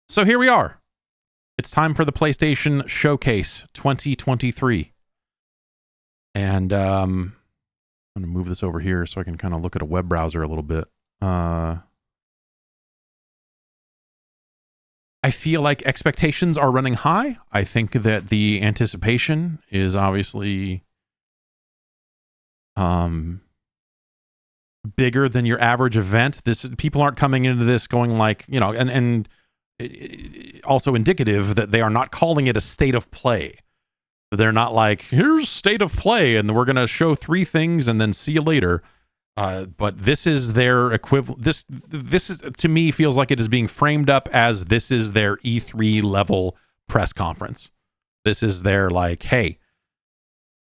So here we are. It's time for the PlayStation Showcase 2023. And I'm going to move this over here so I can kind of look at a web browser a little bit. I feel like expectations are running high. I think that the anticipation is obviously bigger than your average event. People aren't coming into this going like, you know, and also indicative that they are not calling it a state of play. They're not like, here's state of play and we're going to show 3 things and then see you later. But this is their equivalent. This is, to me, feels like it is being framed up as this is their E3 level press conference. This is their like, hey,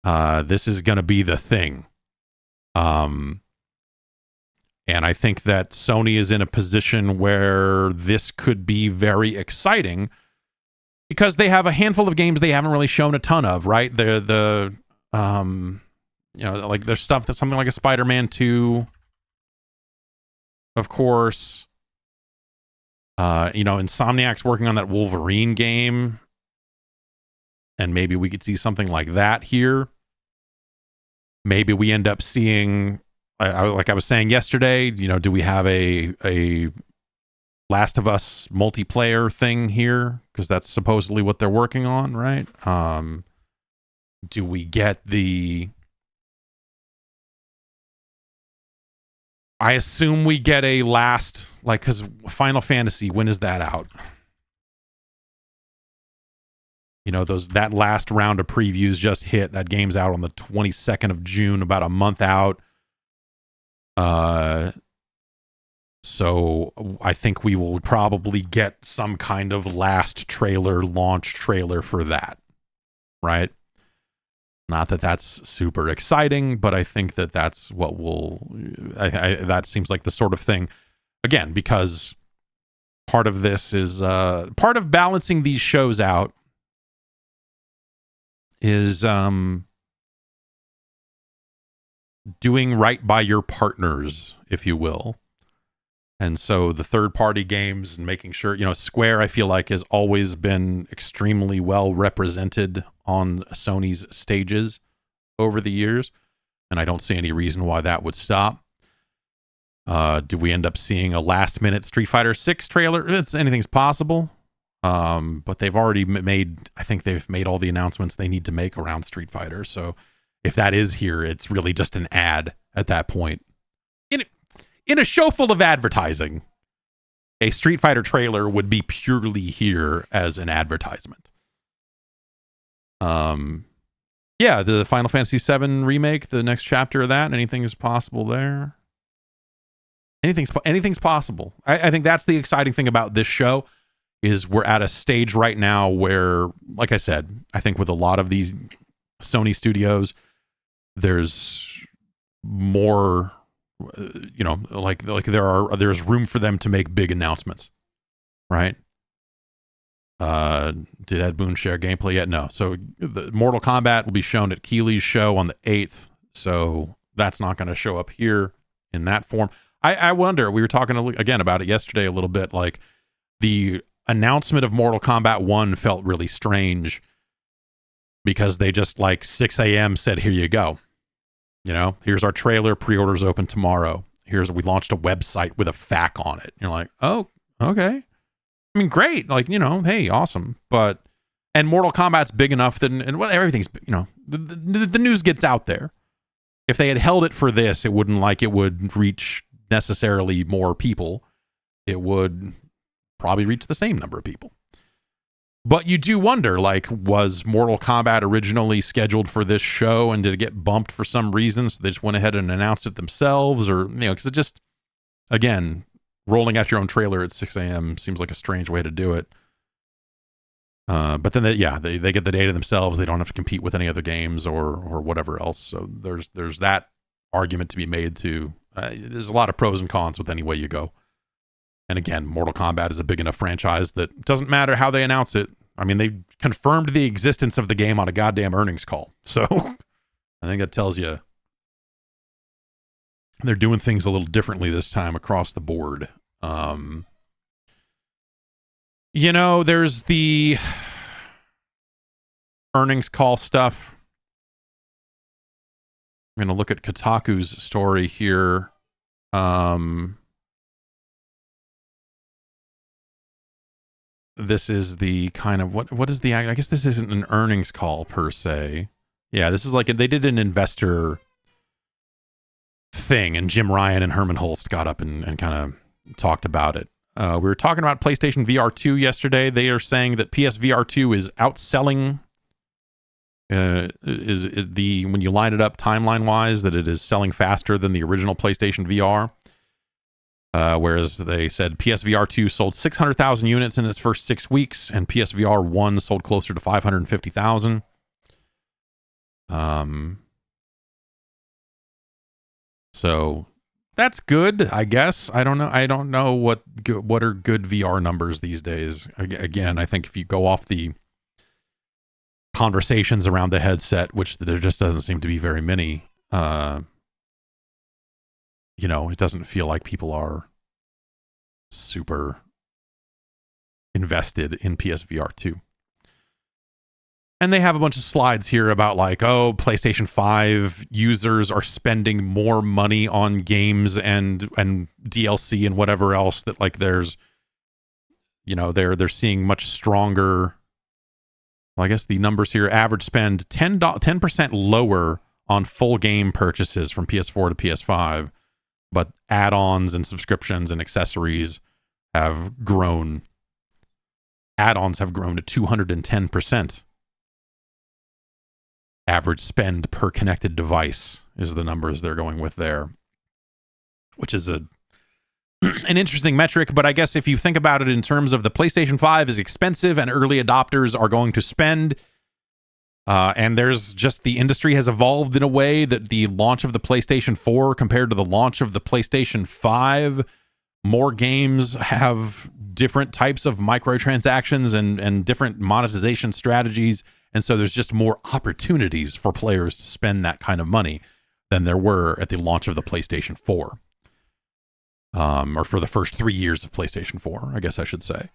this is going to be the thing. And I think that Sony is in a position where this could be very exciting because they have a handful of games they haven't really shown a ton of, right? You know, like there's stuff that's something like a Spider-Man 2, of course. You know, Insomniac's working on that Wolverine game, and maybe we could see something like that here. Maybe we end up seeing, like I was saying yesterday, you know, do we have a Last of Us multiplayer thing here? Because that's supposedly what they're working on, right? Do we get I assume we get a last, like, because Final Fantasy, when is that out? You know, that last round of previews just hit. That game's out on the 22nd of June, about a month out. So I think we will probably get some kind of last trailer, launch trailer for that, right? Not that that's super exciting, but I think that that's what that seems like the sort of thing, again, because part of this is, part of balancing these shows out is doing right by your partners, if you will. And so the third-party games and making sure, you know, Square, I feel like, has always been extremely well represented on Sony's stages over the years, and I don't see any reason why that would stop. Do we end up seeing a last-minute Street Fighter VI trailer? Anything's possible, but they've already I think they've made all the announcements they need to make around Street Fighter, so if that is here, it's really just an ad at that point. In a show full of advertising, a Street Fighter trailer would be purely here as an advertisement. Yeah, the Final Fantasy VII remake, the next chapter of that, anything is possible there. Anything's possible. I think that's the exciting thing about this show, is we're at a stage right now where, like I said, I think with a lot of these Sony studios, there's more, you know, like there's room for them to make big announcements, right? Did Ed Boon share gameplay yet? No. So the Mortal Kombat will be shown at Keeley's show on the 8th, so that's not going to show up here in that form. I wonder, we were talking again about it yesterday a little bit, like the announcement of Mortal Kombat 1 felt really strange because they just like 6 a.m. said, here you go. You know, here's our trailer, pre-orders open tomorrow. We launched a website with a FAQ on it. You're like, oh, okay. I mean, great. Like, you know, hey, awesome. And Mortal Kombat's big enough that, and well, everything's, you know, the news gets out there. If they had held it for this, it would reach necessarily more people. It would probably reach the same number of people. But you do wonder, like, was Mortal Kombat originally scheduled for this show and did it get bumped for some reason? So they just went ahead and announced it themselves, or, you know, because it just, again, rolling out your own trailer at 6 a.m. seems like a strange way to do it. But then, they get the data themselves. They don't have to compete with any other games or whatever else. So there's that argument to be made too. There's a lot of pros and cons with any way you go. And again, Mortal Kombat is a big enough franchise that it doesn't matter how they announce it. I mean, they confirmed the existence of the game on a goddamn earnings call. So I think that tells you they're doing things a little differently this time across the board. You You know, there's the earnings call stuff. I'm going to look at Kotaku's story here. This is the kind of what is the, I guess this isn't an earnings call per se. Yeah, this is like they did an investor thing, and Jim Ryan and Herman Holst got up and kind of talked about it. We were talking about PlayStation VR2 yesterday. They are saying that PSVR2 is outselling. When you line it up timeline wise, that it is selling faster than the original PlayStation VR. Whereas they said PSVR 2 sold 600,000 units in its first 6 weeks, and PSVR 1 sold closer to 550,000. So that's good, I guess. I don't know what are good VR numbers these days. Again, I think if you go off the conversations around the headset, which there just doesn't seem to be very many, it doesn't feel like people are super invested in PSVR 2. And they have a bunch of slides here about like, oh, PlayStation 5 users are spending more money on games and DLC and whatever else, that like there's, they're seeing much stronger. Well, I guess the numbers here, average spend 10% lower on full game purchases from PS4 to PS5, but add-ons and subscriptions and accessories have grown. Add-ons have grown to 210%. Average spend per connected device is the numbers they're going with there, which is an interesting metric. But I guess if you think about it in terms of the PlayStation 5 is expensive and early adopters are going to spend, and there's just, the industry has evolved in a way that the launch of the PlayStation 4 compared to the launch of the PlayStation 5, more games have different types of microtransactions and different monetization strategies. And so there's just more opportunities for players to spend that kind of money than there were at the launch of the PlayStation 4. Or for the first 3 years of PlayStation 4, I guess I should say.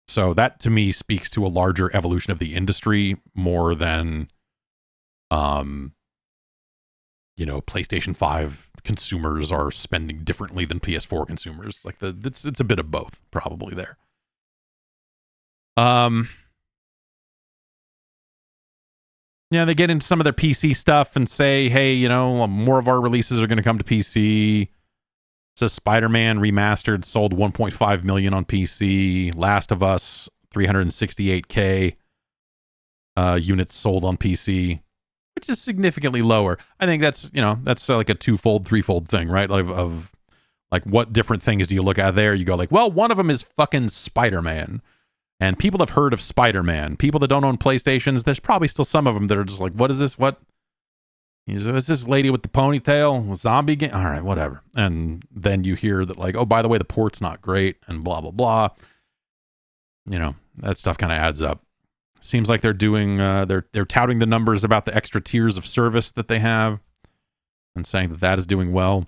So that to me speaks to a larger evolution of the industry more than, PlayStation 5 consumers are spending differently than PS4 consumers. Like it's a bit of both probably there. Yeah, they get into some of their PC stuff and say, hey, more of our releases are going to come to PC. It says Spider-Man Remastered sold 1.5 million on PC. Last of Us, 368K units sold on PC, which is significantly lower. I think that's like a twofold, threefold thing, right? Of like, what different things do you look at there? You go like, well, one of them is fucking Spider-Man. And people have heard of Spider-Man. People that don't own PlayStations, there's probably still some of them that are just like, what is this? What? Is this lady with the ponytail? Zombie game? All right, whatever. And then you hear that like, oh, by the way, the port's not great and blah, blah, blah. That stuff kind of adds up. Seems like they're doing, they're touting the numbers about the extra tiers of service that they have and saying that is doing well.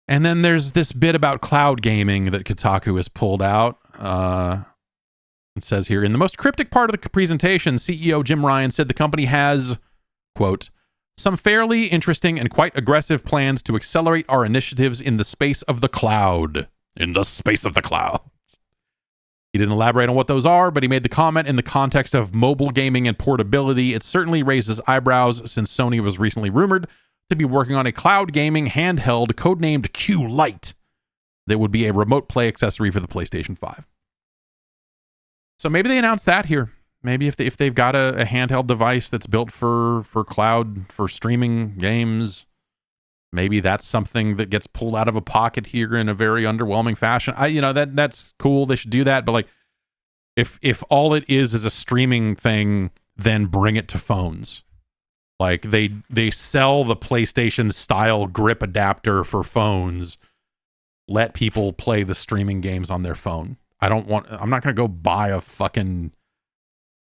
And then there's this bit about cloud gaming that Kotaku has pulled out. It says here, in the most cryptic part of the presentation, CEO Jim Ryan said the company has, quote, some fairly interesting and quite aggressive plans to accelerate our initiatives in the space of the cloud. In the space of the cloud. He didn't elaborate on what those are, but he made the comment in the context of mobile gaming and portability. It certainly raises eyebrows since Sony was recently rumored to be working on a cloud gaming handheld codenamed Q Lite that would be a remote play accessory for the PlayStation 5. So maybe they announced that here. Maybe if they've got a handheld device that's built for cloud, for streaming games, maybe that's something that gets pulled out of a pocket here in a very underwhelming fashion. That's cool. They should do that. But like, if all it is a streaming thing, then bring it to phones. Like they sell the PlayStation style grip adapter for phones. Let people play the streaming games on their phone. I'm not going to go buy a fucking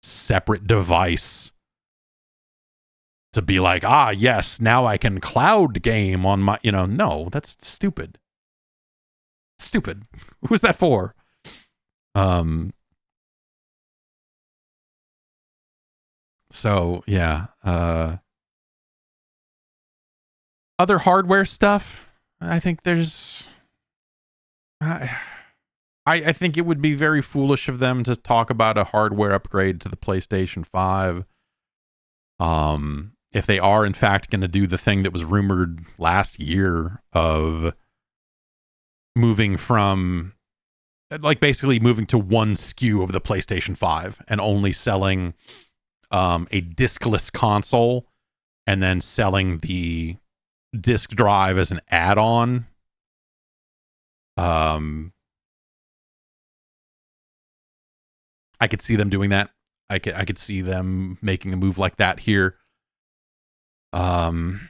separate device to be like, yes, now I can cloud game on my, no, that's stupid. Stupid. Who's that for? So yeah, other hardware stuff. I think there's. I think it would be very foolish of them to talk about a hardware upgrade to the PlayStation 5. If they are in fact going to do the thing that was rumored last year of moving from, like, basically moving to one SKU of the PlayStation 5 and only selling a discless console and then selling the disc drive as an add-on. I could see them doing that. I could see them making a move like that here. Because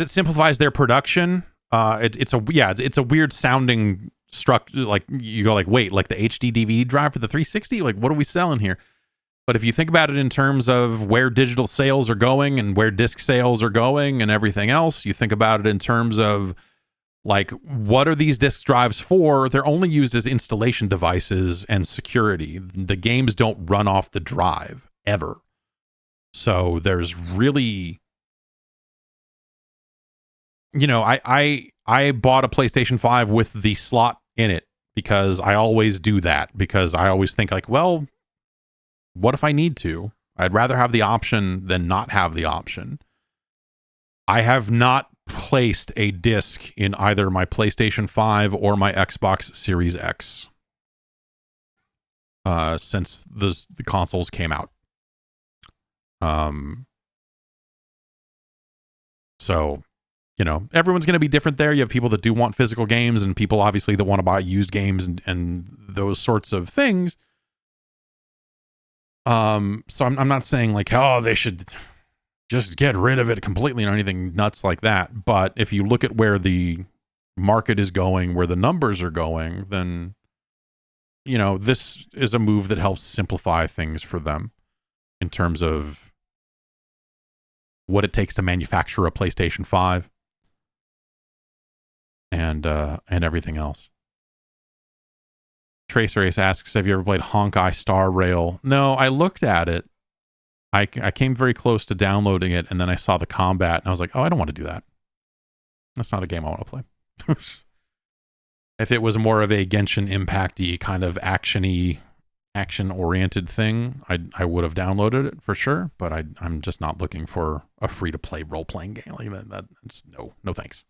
it simplifies their production. It's a weird sounding structure. Like, you go like, wait, like the HD DVD drive for the 360? Like, what are we selling here? But if you think about it in terms of where digital sales are going and where disc sales are going and everything else, you think about it in terms of, like, what are these disk drives for? They're only used as installation devices and security. The games don't run off the drive ever. So there's really, you know, I bought a PlayStation 5 with the slot in it because I always do that, because I always think like, well, what if I need to? I'd rather have the option than not have the option. I have not placed a disc in either my PlayStation 5 or my Xbox Series X since the consoles came out. So, you know, everyone's going to be different there. You have people that do want physical games and people obviously that want to buy used games and those sorts of things. So I'm not saying like, oh, they should just get rid of it completely or anything nuts like that. But if you look at where the market is going, where the numbers are going, then, you know, this is a move that helps simplify things for them in terms of what it takes to manufacture a PlayStation 5 and everything else. Tracer Ace asks, have you ever played Honkai Star Rail? No, I looked at it. I came very close to downloading it, and then I saw the combat, and I was like, oh, I don't want to do that. That's not a game I want to play. If it was more of a Genshin Impact-y kind of action-oriented thing, I would have downloaded it for sure, but I'm just not looking for a free-to-play role-playing game like that. That's no thanks.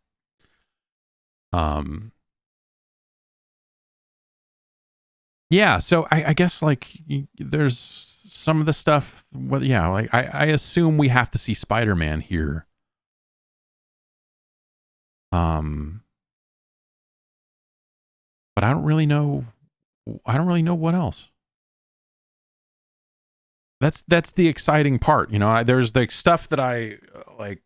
Yeah, so I guess, like, there's some of the stuff, well, yeah, like I assume we have to see Spider-Man here. But I don't really know what else. That's the exciting part, you know. There's the stuff that I like.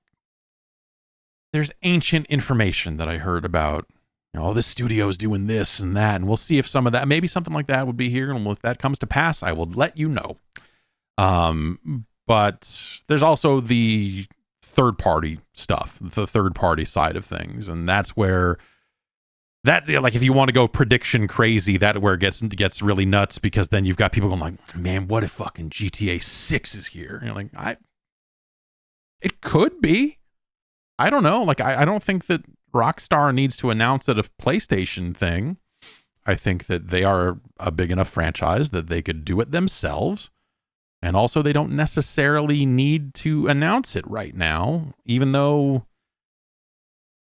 There's ancient information that I heard about. You know, oh, this studio is doing this and that, and we'll see if some of that, maybe something like that would be here, and if that comes to pass, I will let you know. But there's also the third-party stuff, the third-party side of things, and that's where that, like, if you want to go prediction crazy, that's where it gets really nuts, because then you've got people going like, man, what if fucking GTA 6 is here? And you're like, it could be. I don't know. Like, I don't think that Rockstar needs to announce it a PlayStation thing. I think that they are a big enough franchise that they could do it themselves. And also, they don't necessarily need to announce it right now, even though,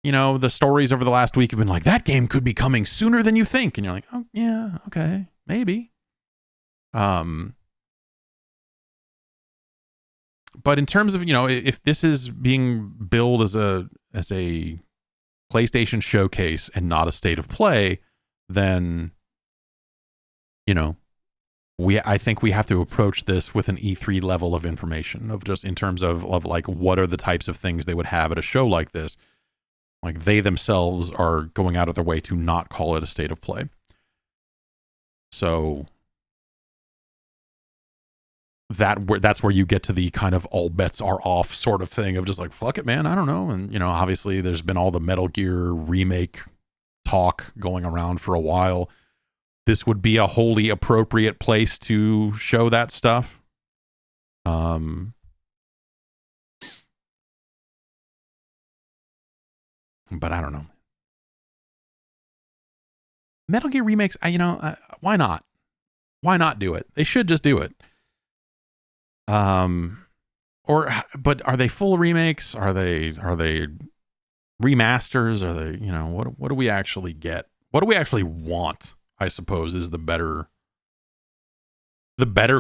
you know, the stories over the last week have been like, that game could be coming sooner than you think. And you're like, oh, yeah, okay, maybe. But in terms of, you know, if this is being billed as a PlayStation showcase and not a state of play, then, you know, I think we have to approach this with an E3 level of information, of just in terms of like, what are the types of things they would have at a show like this. Like, they themselves are going out of their way to not call it a state of play. So that's where you get to the kind of all bets are off sort of thing of just like, fuck it, man, I don't know. And, you know, obviously there's been all the Metal Gear remake talk going around for a while. This would be a wholly appropriate place to show that stuff. But I don't know. Metal Gear remakes, why not? Why not do it? They should just do it. But are they full remakes? Are they remasters? Are they, what do we actually get? What do we actually want? I suppose is the better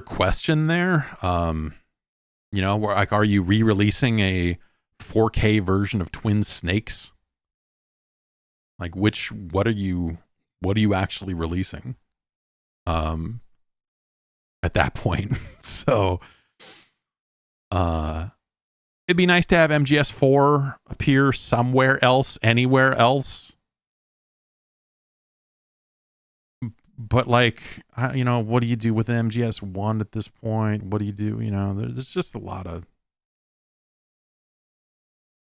question there. Where, like, are you re-releasing a 4K version of Twin Snakes? Like, what are you actually releasing? At that point. So, it'd be nice to have MGS4 appear somewhere else, anywhere else. But, like, what do you do with an MGS1 at this point? What do you do? There's just a lot of...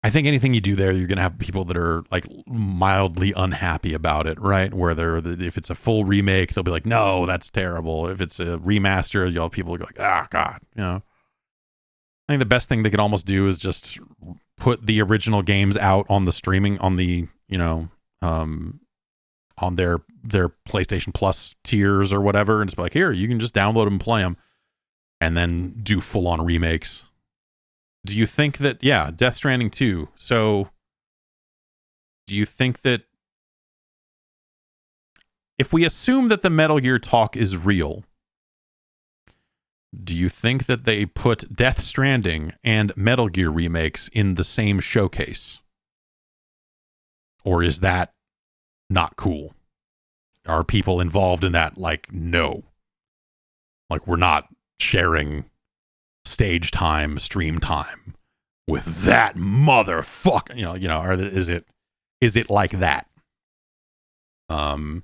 I think anything you do there, you're going to have people that are, like, mildly unhappy about it, right? Where if it's a full remake, they'll be like, no, that's terrible. If it's a remaster, you'll have people who are like, ah, God, I think the best thing they could almost do is just put the original games out on the streaming, on the, on their PlayStation Plus tiers or whatever, and just be like, here, you can just download them and play them, and then do full-on remakes. Do you think that, Death Stranding 2, so do you think that if we assume that the Metal Gear talk is real, do you think that they put Death Stranding and Metal Gear remakes in the same showcase? Or is that not cool? Are people involved in that like, no? Like, we're not sharing stage time, stream time with that motherfucker, or is it like that? Open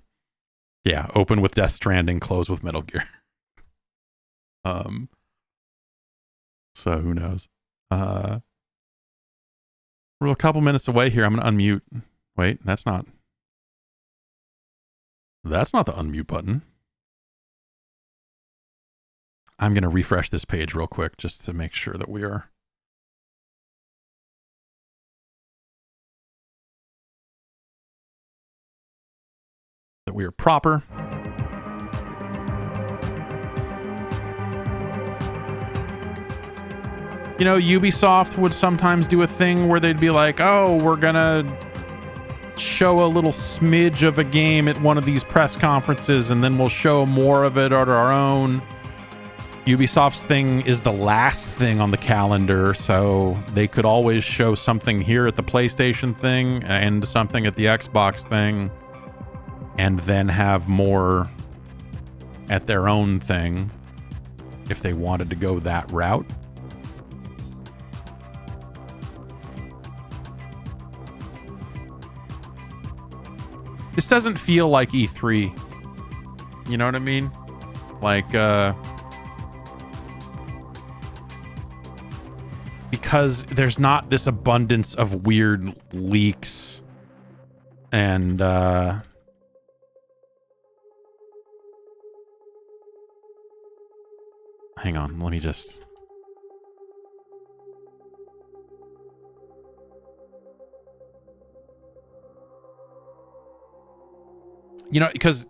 with Death Stranding, close with Metal Gear. So who knows? We're a couple minutes away here. I'm gonna unmute. Wait, that's not the unmute button. I'm going to refresh this page real quick just to make sure that we are proper. Ubisoft would sometimes do a thing where they'd be like, oh, we're going to show a little smidge of a game at one of these press conferences, and then we'll show more of it at our own. Ubisoft's thing is the last thing on the calendar, so they could always show something here at the PlayStation thing and something at the Xbox thing, and then have more at their own thing if they wanted to go that route. This doesn't feel like E3. You know what I mean? Like, because there's not this abundance of weird leaks and hang on, let me just... because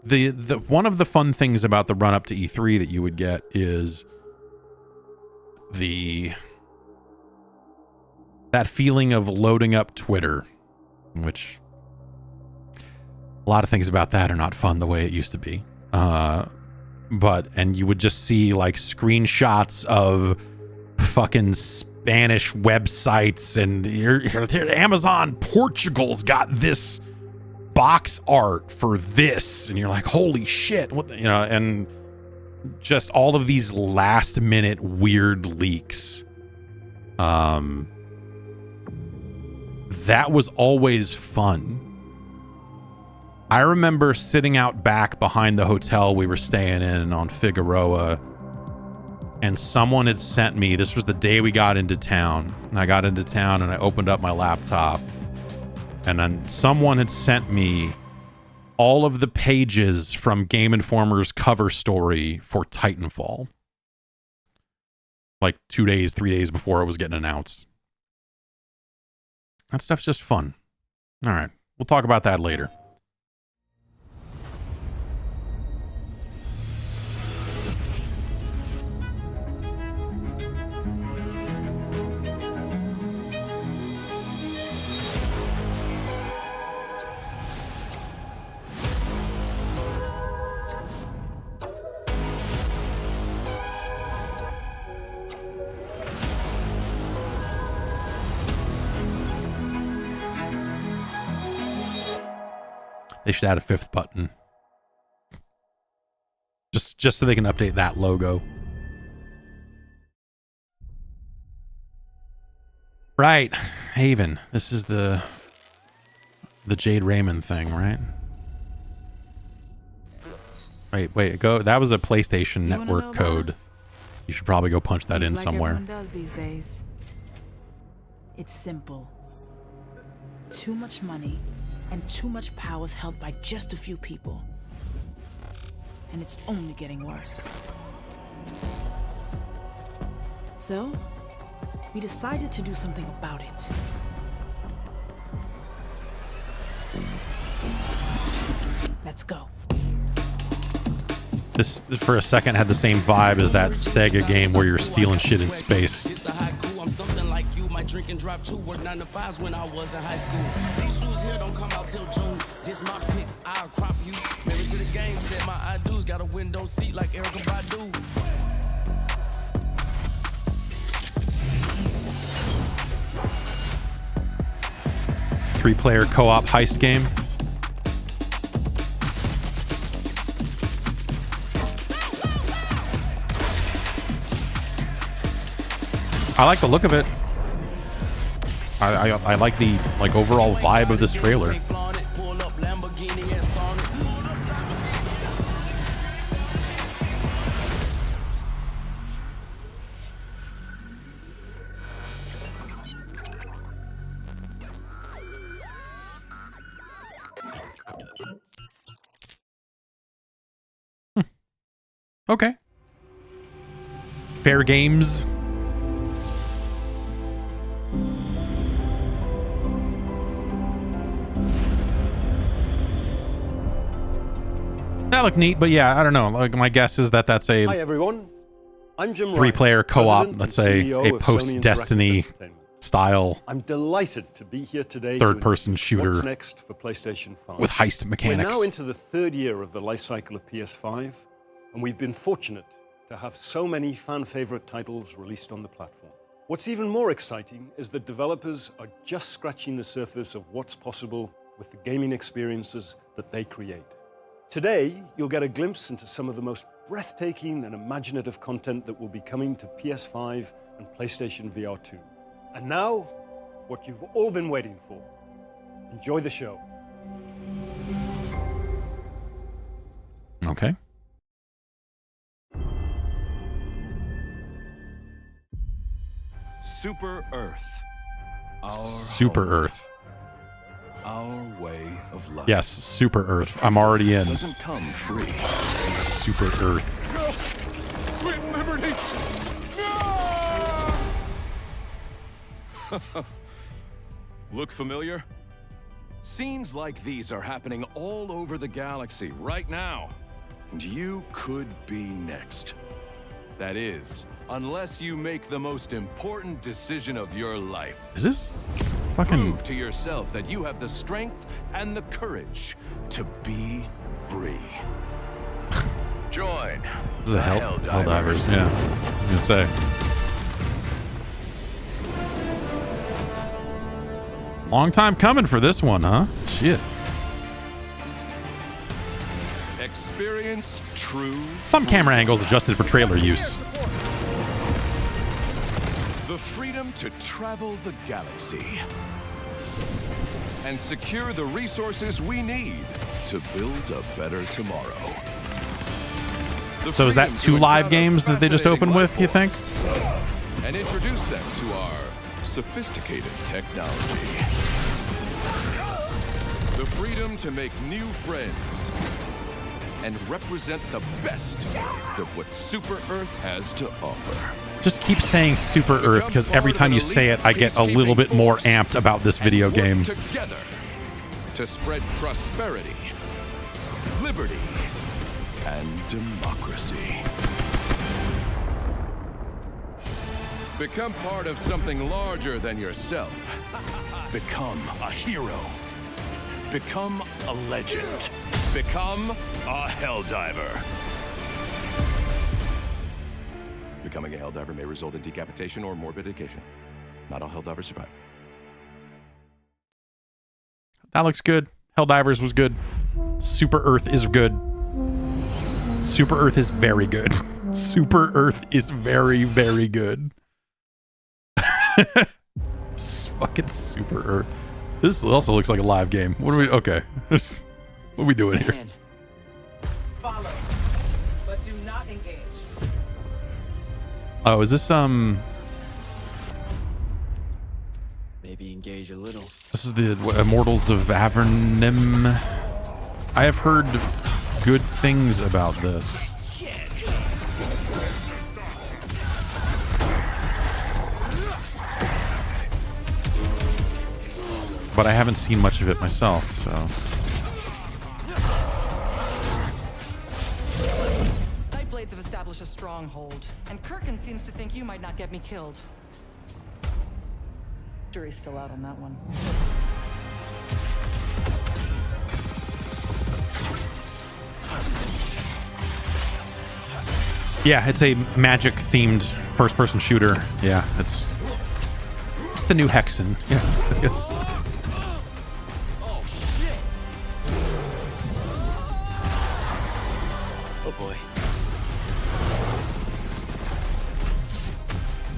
the one of the fun things about the run up to E3 that you would get is that feeling of loading up Twitter, which a lot of things about that are not fun the way it used to be. And you would just see like screenshots of fucking Spanish websites, and here Amazon Portugal's got this box art for this, and you're like, holy shit, what the, and just all of these last minute weird leaks. That was always fun. I remember sitting out back behind the hotel we were staying in on Figueroa, and someone had sent me, this was the day we got into town, and I got into town and I opened up my laptop, and then someone had sent me all of the pages from Game Informer's cover story for Titanfall. like 2 days, 3 days before it was getting announced. That stuff's just fun. All right. We'll talk about that later. They should add a 5th button. Just so they can update that logo. Right. Haven. This is the Jade Raymond thing, right? Wait, go. That was a PlayStation Network code. You should probably go punch that in somewhere. Everyone does these days. It's simple. Too much money and too much power is held by just a few people. And it's only getting worse. So, we decided to do something about it. Let's go. This, for a second, had the same vibe as that Sega game where you're stealing shit in space. I'm something like you. My drink and drive too. Work 9 to 5s when I was in high school. These shoes here don't come out till June. This my pick. I'll crop you. Married to the game. Said my I do's. Got a window seat like Erica Badu. Three-player co-op heist game. I like the look of it. I like the overall vibe of this trailer. Okay. Fairgames. That looked neat, but yeah, I don't know. Like, my guess is that that's a Hi everyone, I'm Jim three-player Ryan, co-op. President Let's and say CEO a of Sony post-Destiny Interactive Entertainment. style I'm delighted to be here today third-person to shooter what's next for PlayStation 5. with heist mechanics. We're now into the 3rd year of the life cycle of PS5, and we've been fortunate to have so many fan-favorite titles released on the platform. What's even more exciting is that developers are just scratching the surface of what's possible with the gaming experiences that they create. Today, you'll get a glimpse into some of the most breathtaking and imaginative content that will be coming to PS5 and PlayStation VR2. And now, what you've all been waiting for. Enjoy the show. Okay. Super Earth. Our Super home. Earth. Our way of life. Yes, Super Earth. I'm already in. Doesn't come free. Super Earth. Sweet liberty! Look familiar? Scenes like these are happening all over the galaxy right now. And you could be next. That is, unless you make the most important decision of your life. Is this fucking... Prove to yourself that you have the strength and the courage to be free. Join. This is a Helldivers. Yeah, I was gonna say. Long time coming for this one, huh? Shit. Experience true. Some camera angles adjusted for trailer use. The freedom to travel the galaxy and secure the resources we need to build a better tomorrow. So is that 2 live games that they just opened with, you think? And introduce them to our sophisticated technology. The freedom to make new friends and represent the best of what Super Earth has to offer. Just keep saying Super Earth, because every time you say it, I get a little bit more amped about this video game. Together to spread prosperity, liberty, and democracy. Become part of something larger than yourself. Become a hero. Become a legend. Become a Helldiver. Becoming a Helldiver may result in decapitation or mortification. Not all Helldivers survive. That looks good. Helldivers was good. Super Earth is good. Super Earth is very good. Super Earth is very, very good. Fucking Super Earth. This also looks like a live game. What are we? Okay. What are we doing here? Follow, but do not engage. Oh, is this Maybe engage a little. This is the Immortals of Avernum. I have heard good things about this. But I haven't seen much of it myself, so. Nightblades have established a stronghold, and Kirkin seems to think you might not get me killed. Jury's still out on that one. Yeah, it's a magic-themed first-person shooter. Yeah, it's the new Hexen. Yeah, I guess. Oh boy.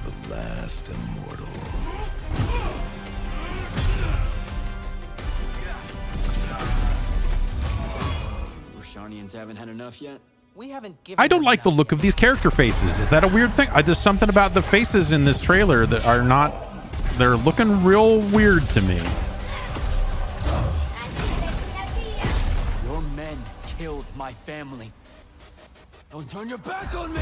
The last immortal. Roshanians haven't had enough yet. We haven't given I don't them like the enough look yet. of these character faces. Is that a weird thing? There's something about the faces in this trailer that are not... They're looking real weird to me. Your men killed my family. Don't turn your back on me!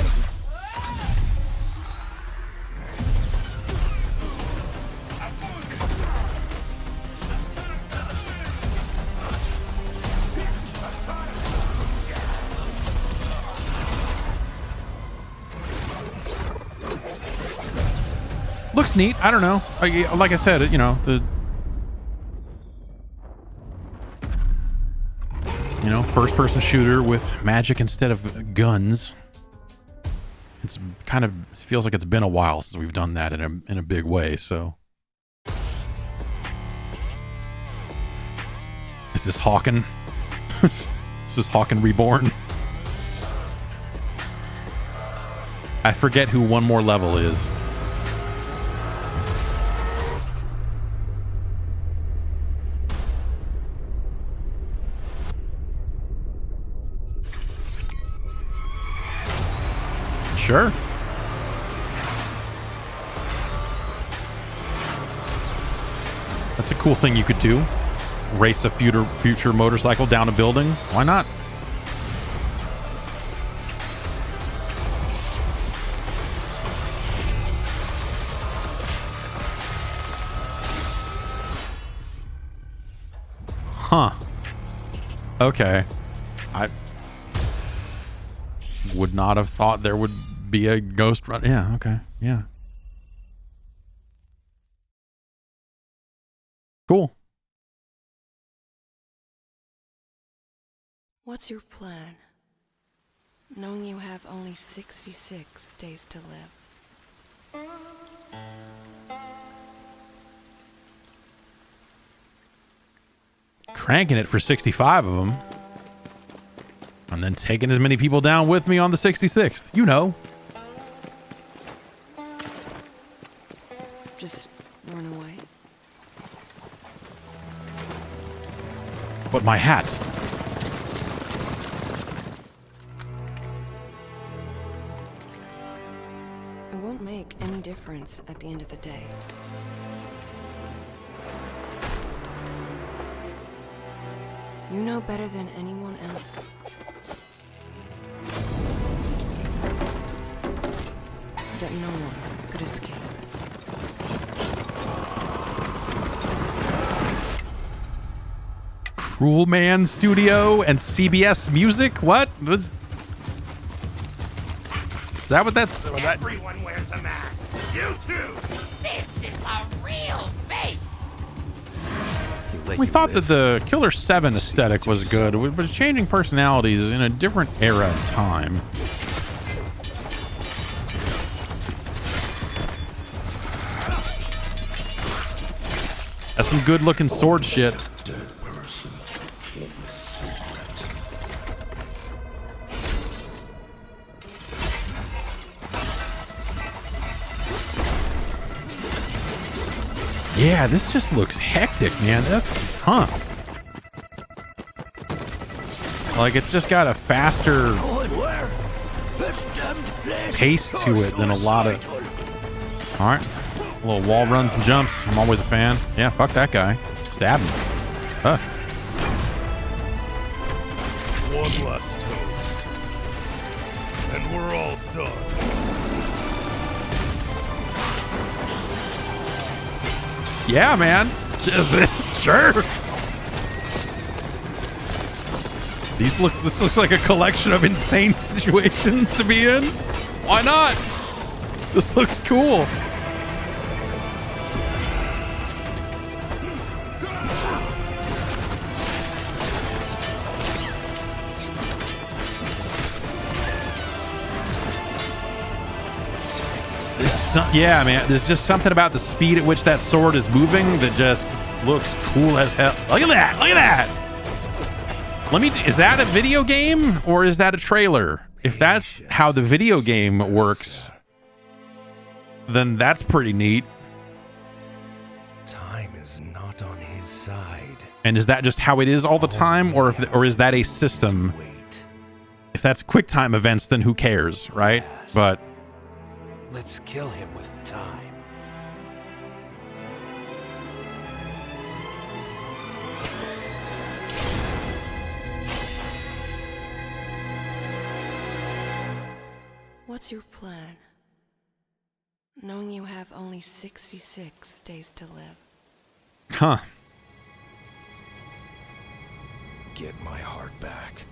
Looks neat. I don't know. Like I said, you know, first-person shooter with magic instead of guns. It's kind of feels like it's been a while since we've done that in a big way. So, is this Hawken? Is this Hawken Reborn? I forget who One More Level is. Sure. That's a cool thing you could do. Race a future motorcycle down a building. Why not? Huh. Okay. I would not have thought there would be a ghost run. Yeah, okay. Yeah. Cool. What's your plan? Knowing you have only 66 days to live. Cranking it for 65 of them. And then taking as many people down with me on the 66th. You know. Just run away. But my hat. It won't make any difference at the end of the day. You know better than anyone else. no one could escape. Cruel Man Studio and CBS Music? What? Is that what that's... Everyone wears a mask. You too. This is a real face. We thought that the Killer 7 aesthetic was good, but changing personalities in a different era of time. That's some good looking sword shit. Yeah, this just looks hectic, man. Like, it's just got a faster pace to it than a lot of... All right. A little wall runs and jumps. I'm always a fan. Yeah, fuck that guy. Stab him. Huh. One less toast. And we're all done. Yeah, man. Sure. This looks like a collection of insane situations to be in. Why not? This looks cool. Yeah, man. There's just something about the speed at which that sword is moving that just looks cool as hell. Look at that! Look at that! Is that a video game or is that a trailer? If that's how the video game works, then that's pretty neat. Time is not on his side. And is that just how it is all the time, or is that a system? If that's QuickTime events, then who cares, right? Yes. But Let's kill him with time. What's your plan? Knowing you have only 66 days to live. huh? Get my heart back.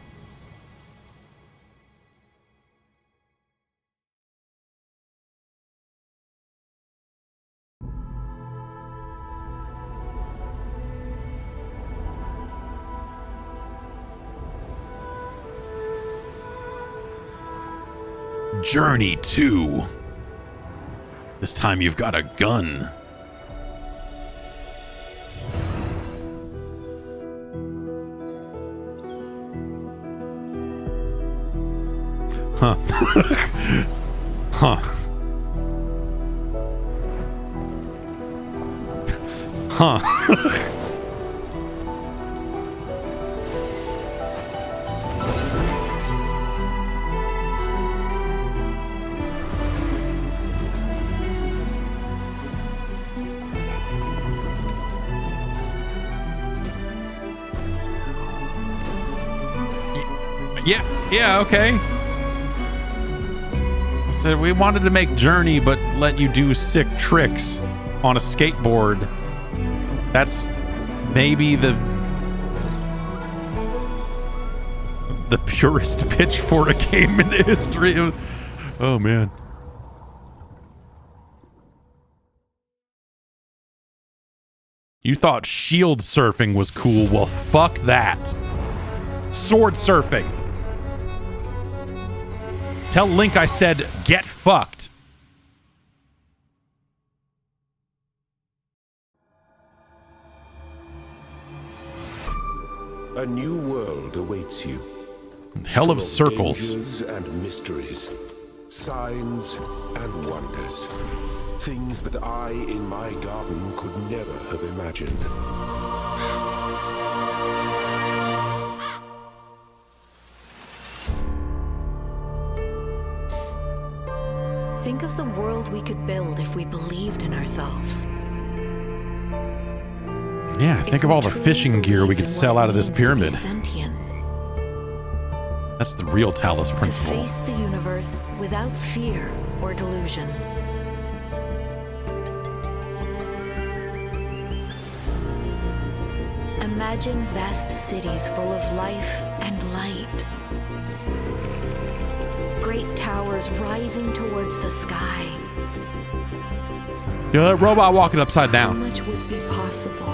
Journey 2. This time you've got a gun. Huh. Huh. Huh. Yeah, okay. So we wanted to make Journey, but let you do sick tricks on a skateboard. That's maybe the purest pitch for a game in the history of... Oh, man. You thought shield surfing was cool. Well, fuck that. Sword surfing. Tell Link I said, get fucked. A new world awaits you. Hell of Full circles. Dangers and mysteries, signs and wonders. Things that I, in my garden, could never have imagined. Think of the world we could build if we believed in ourselves. Yeah, think of all the fishing gear we could sell out of this pyramid. That's the real Talos To principle. face the universe without fear or delusion. Imagine vast cities full of life and light. Great towers rising towards the sky. Yeah, that robot walking upside down. So much would be possible.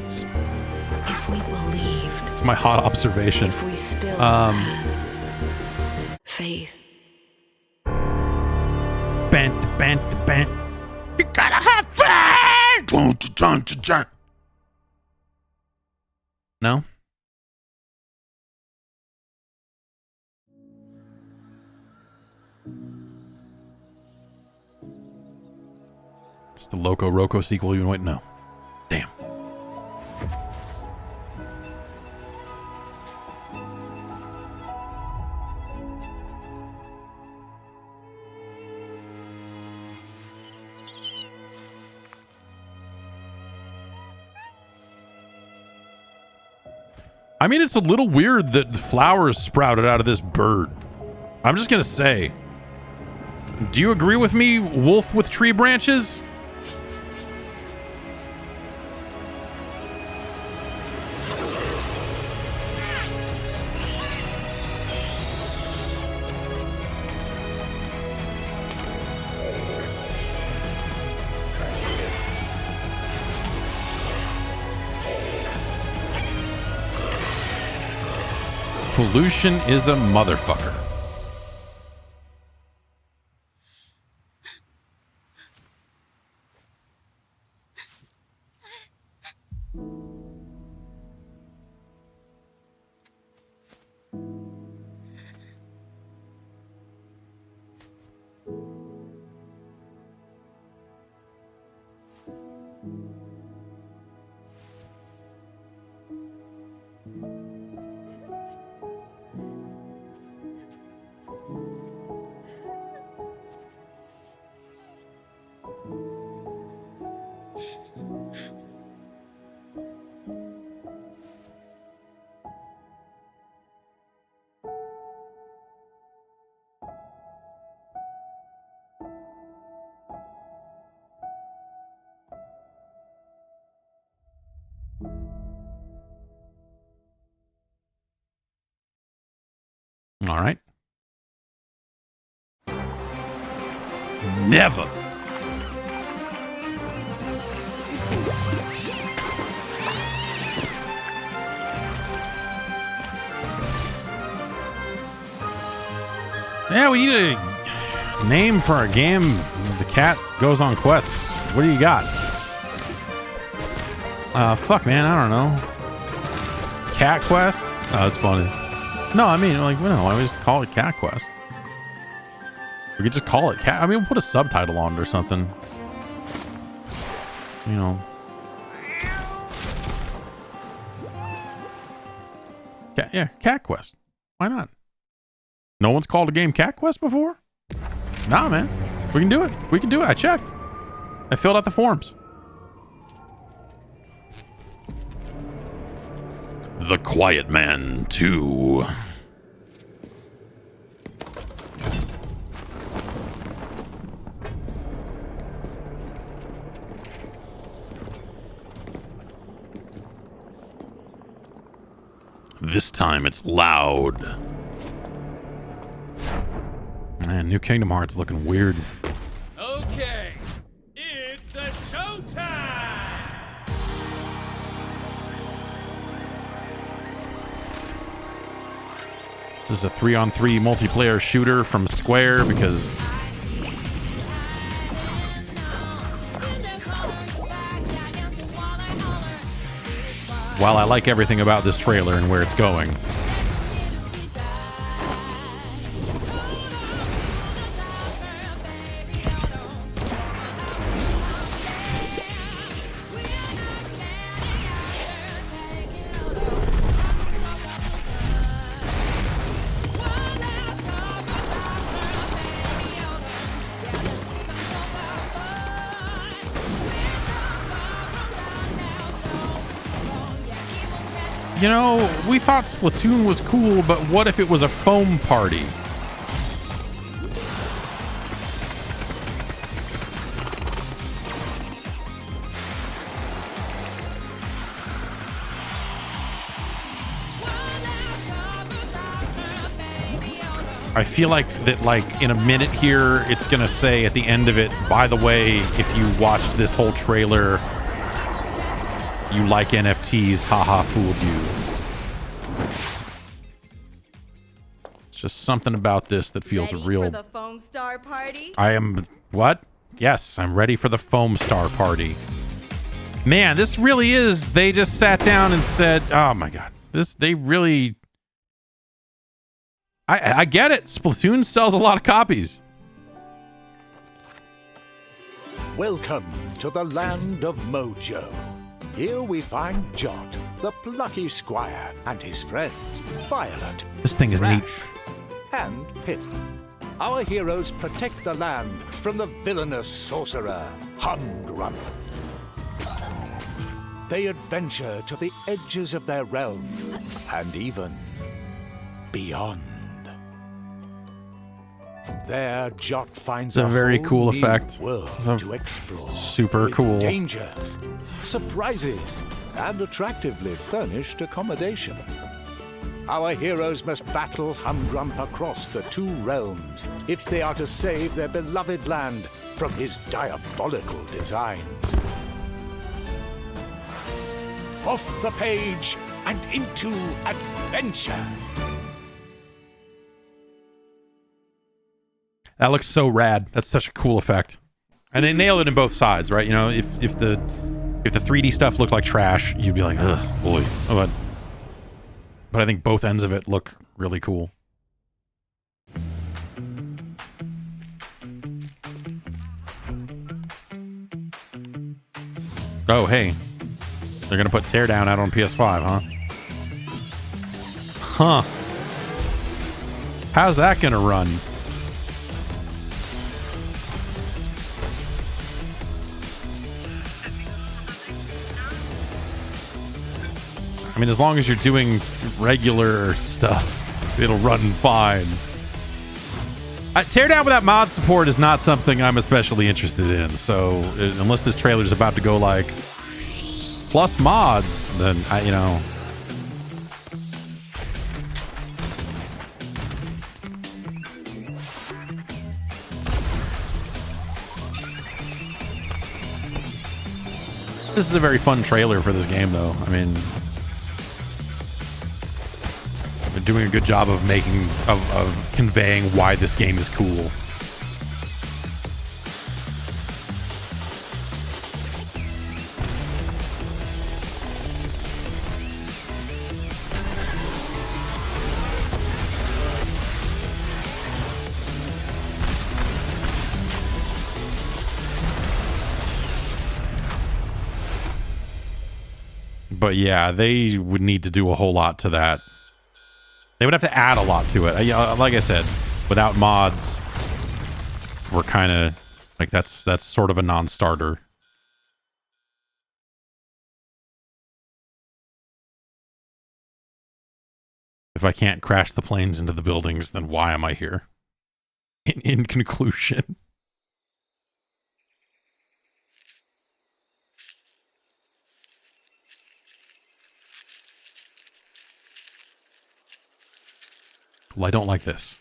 If we believed. It's my hot observation. If we still had faith. Bent. You gotta have faith! No? It's the Loco Roco sequel you've been waiting? No. Damn. I mean, it's a little weird that flowers sprouted out of this bird. I'm just gonna say. Do you agree with me, wolf with tree branches? Pollution is a motherfucker. All right. Never. Yeah, we need a name for our game. The cat goes on quests. What do you got? Fuck, man. I don't know. Cat quest? Oh, that's funny. No, I mean, like, no, why don't we just call it Cat Quest? We could just call it Cat. I mean, we'll put a subtitle on it or something. You know. Cat Quest. Why not? No one's called a game Cat Quest before? Nah, man. We can do it. We can do it. I checked. I filled out the forms. The Quiet Man 2. This time it's loud. Man, New Kingdom Hearts looking weird. Okay, it's a showtime! This is a 3-on-3 multiplayer shooter from Square because while I like everything about this trailer and where it's going, you know, we thought Splatoon was cool, but what if it was a foam party? I feel like that, like, in a minute here, it's going to say at the end of it, by the way, if you watched this whole trailer, you like NFTs, haha, fooled you. It's just something about this that feels real. For the foam star party? I am, what? Yes, I'm ready for the foam star party. Man, this really is, they just sat down and said, oh my God, they really... I get it. Splatoon sells a lot of copies. Welcome to the land of Mojo. Here we find Jot, the Plucky Squire, and his friends, Violet. This thing is neat. And Pip. Our heroes protect the land from the villainous sorcerer, Humgrump. They adventure to the edges of their realm, and even beyond. There, Jot finds it's a very cool effect. World to explore. Super cool. Dangers, surprises, and attractively furnished accommodation. Our heroes must battle Humgrump across the two realms if they are to save their beloved land from his diabolical designs. Off the page and into adventure. That looks so rad. That's such a cool effect. And they nailed it in both sides, right? You know, if the 3D stuff looked like trash, you'd be like, ugh, boy. But I think both ends of it look really cool. Oh, hey. They're going to put Teardown out on PS5, huh? Huh. How's that going to run? I mean, as long as you're doing regular stuff, it'll run fine. Teardown without mod support is not something I'm especially interested in. So unless this trailer is about to go like plus mods, then you know. This is a very fun trailer for this game, though. I mean, they're doing a good job of of conveying why this game is cool. But yeah, they would need to do a whole lot to that. They would have to add a lot to it. Like I said, without mods, we're kind of like that's sort of a non-starter. If I can't crash the planes into the buildings, then why am I here? In conclusion. Well, I don't like this.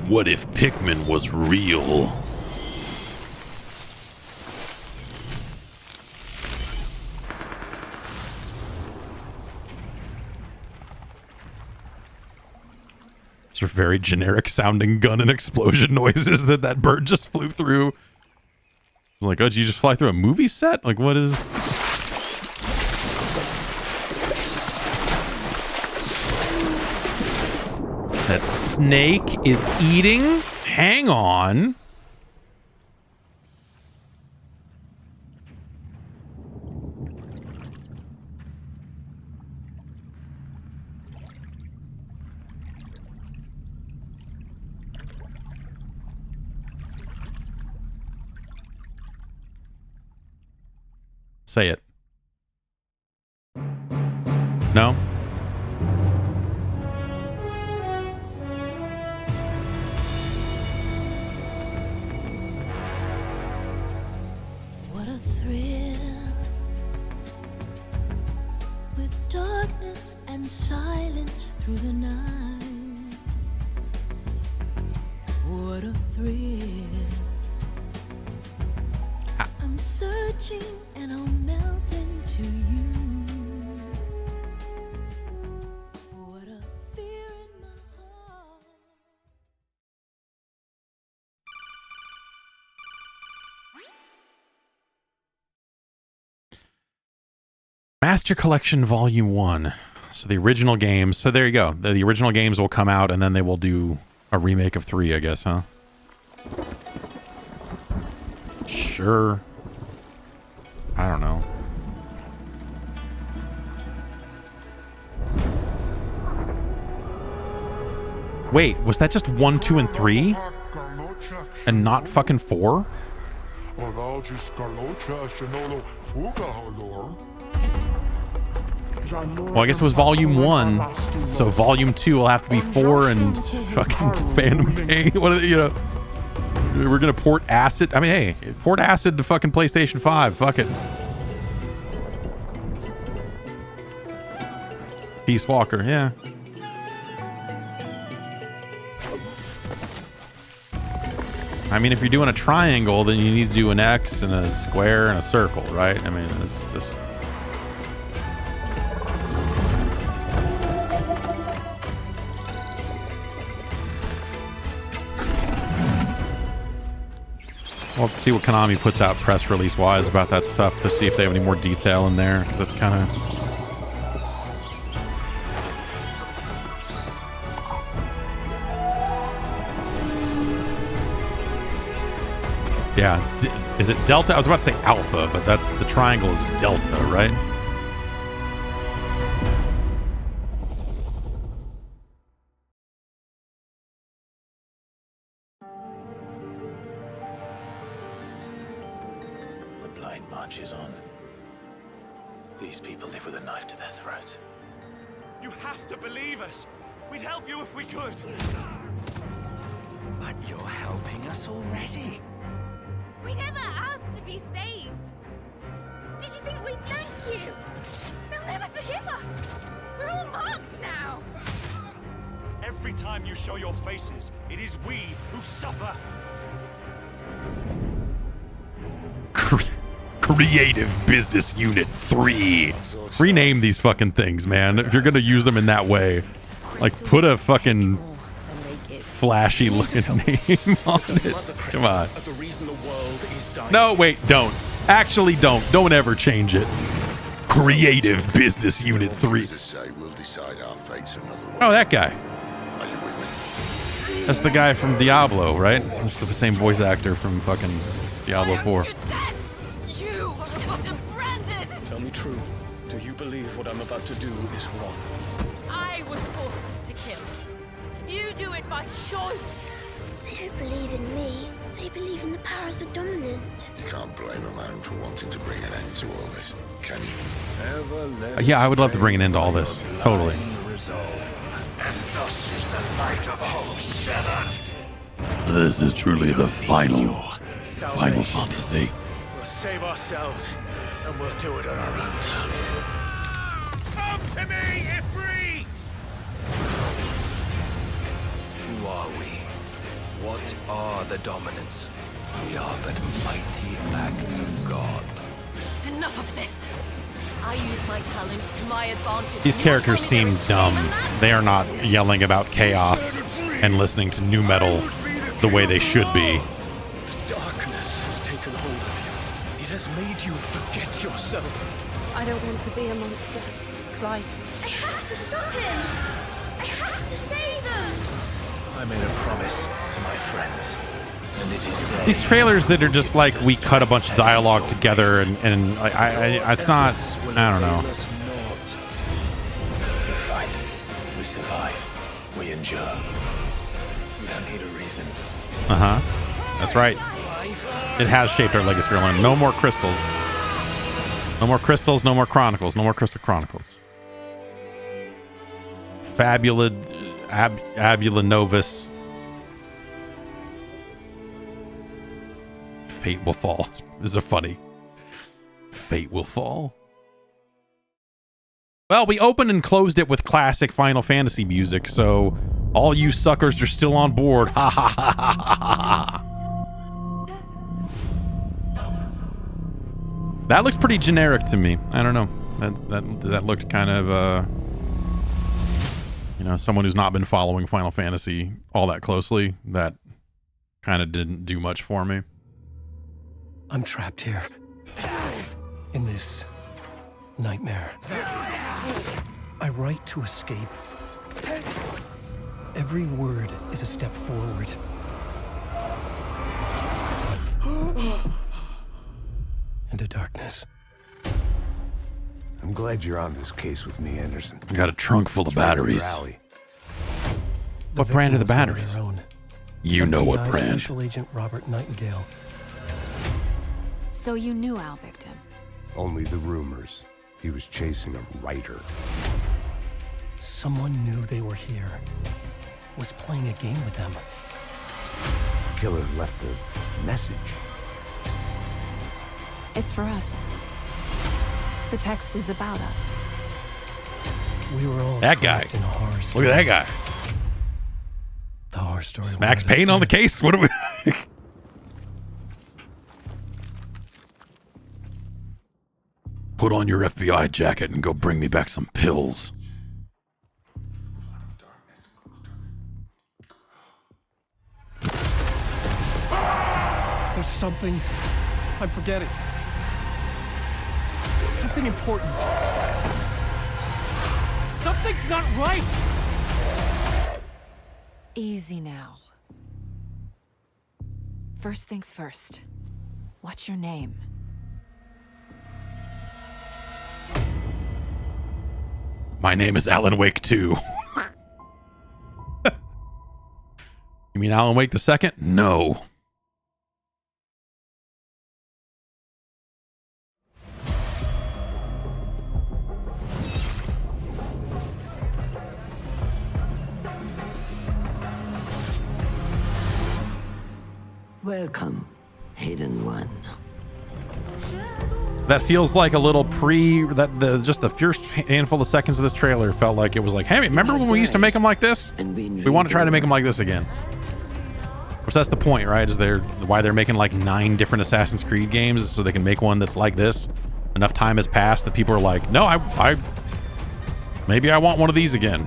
What if Pikmin was real? These are very generic sounding gun and explosion noises that bird just flew through. Like, oh, did you just fly through a movie set? Like, what is... That snake is eating? Hang on. Say it. No? What a thrill, with darkness and silence through the night. What a thrill. I'm searching and I'll melt into you. What a fear in my heart. Master Collection Volume 1. So the original games. So there you go. The original games will come out and then they will do a remake of 3, I guess, huh? Sure. I don't know. Wait, was that just 1, 2, and 3? And not fucking 4? Well, I guess it was Volume 1, so Volume 2 will have to be 4 and fucking Phantom Pain. What are they, you know? We're gonna port Acid. I mean, hey, port Acid to fucking PlayStation 5. Fuck it. Peace Walker, yeah. I mean, if you're doing a triangle, then you need to do an X and a square and a circle, right? I mean, it's just... We'll have to see what Konami puts out press release-wise about that stuff to see if they have any more detail in there, because that's kind of... Yeah, is it Delta? I was about to say Alpha, but that's the triangle is Delta, right? The blind march is on. These people live with a knife to their throats. You have to believe us. We'd help you if we could. But you're helping us already. We never asked to be saved. Did you think we'd thank you? They'll never forgive us. We're all marked now. Every time you show your faces, it is we who suffer. Creative Business Unit 3. Rename these fucking things, man. If you're gonna use them in that way, like put a fucking flashy looking name on it. Come on. No, wait, don't. Actually, don't. Don't ever change it. Creative Business Unit 3. Oh, that guy. That's the guy from Diablo, right? That's the same voice actor from fucking Diablo 4. You are branded. Tell me true. Do you believe what I'm about to do is wrong? I was forced to kill. You do it by choice. They don't believe in me. They believe in the powers that dominant. You can't blame a man for wanting to bring an end to all this, can you? Yeah, I would love to bring an end to all this. Totally. And thus is the light of hope severed. This is truly the final fantasy. We'll save ourselves, and we'll do it on our own terms. Come to me, Ifrit! Who are we? What are the dominants? We are but mighty acts of God. Enough of this. I use my talents to my advantage. These characters seem dumb. They are not yelling about chaos and listening to nu metal the way they should be. Darkness has taken hold of you. It has made you forget yourself. I don't want to be a monster, Clive. I have to stop him. I have to save them. I made a promise to my friends, and it is These trailers that are just like we cut a bunch of dialogue together and it's not, I don't know. We fight, we survive, we endure. We don't need a reason. That's right. It has shaped our legacy. No more crystals. No more crystals, no more chronicles, no more crystal chronicles. Fabula Novus. Fate will fall. This is funny. Fate will fall. Well, we opened and closed it with classic Final Fantasy music, so all you suckers are still on board. Ha ha ha ha ha ha. That looks pretty generic to me. I don't know. That looked kind of, you know, someone who's not been following Final Fantasy all that closely. That kind of didn't do much for me. I'm trapped here. In this nightmare. I write to escape. Every word is a step forward. Into darkness. I'm glad you're on this case with me, Anderson. I got a trunk full of batteries. What brand are the batteries? You know what brand. Special Agent Robert Nightingale. So you knew Al Victim? Only the rumors. He was chasing a writer. Someone knew they were here. Was playing a game with them. Killer left a message. It's for us. The text is about us. We were all that guy. In a horror story. Look at that guy. The horror story. Smacks paint on the case. What do we? Put on your FBI jacket and go bring me back some pills. There's something I'm forgetting. Something important. Something's not right! Easy now. First things first. What's your name? My name is Alan Wake 2. You mean Alan Wake the second? No. Welcome, Hidden One. That feels like a little just the first handful of seconds of this trailer felt like it was like, hey, remember when we used to make them like this? We want to try to make them like this again. Of course, that's the point, right? Is why they're making like 9 different Assassin's Creed games so they can make one that's like this. Enough time has passed that people are like, no, maybe I want one of these again.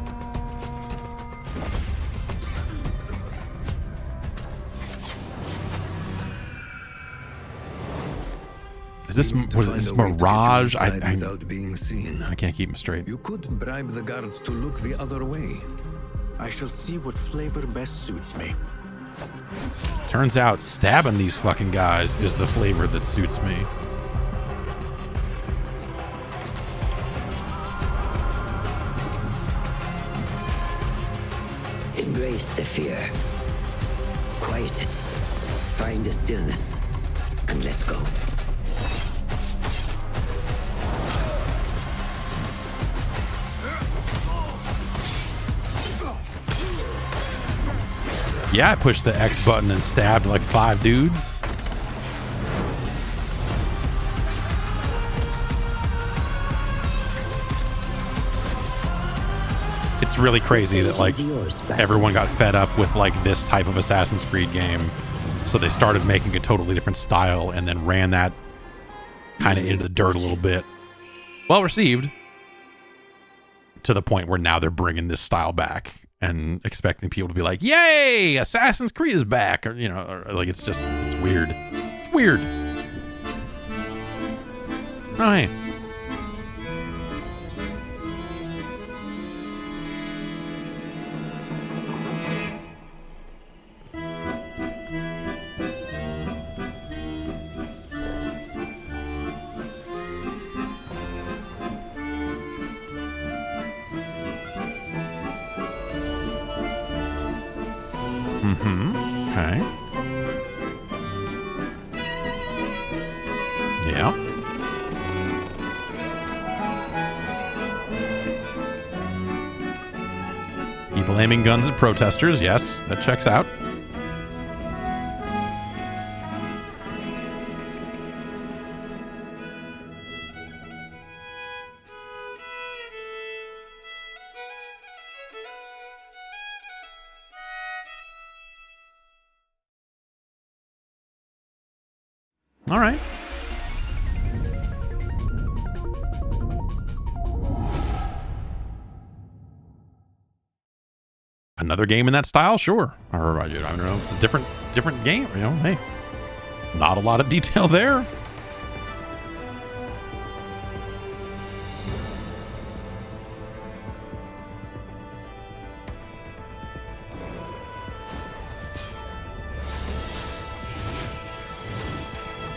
Is this Mirage? Without being seen. I can't keep them straight. You could bribe the guards to look the other way. I shall see what flavor best suits me. Turns out stabbing these fucking guys is the flavor that suits me. Embrace the fear. Quiet it. Find a stillness. And let's go. Yeah, I pushed the X button and stabbed like 5 dudes. It's really crazy that like everyone got fed up with like this type of Assassin's Creed game. So they started making a totally different style and then ran that kind of into the dirt a little bit. Well received. To the point where now they're bringing this style back and expecting people to be like, yay, Assassin's Creed is back. Or, you know, or like it's weird. It's weird. Oh, hey. Okay. Yeah. Flaming guns at protesters. Yes, that checks out. All right. Another game in that style, sure. Or I don't know, it's a different game. You know, hey, not a lot of detail there.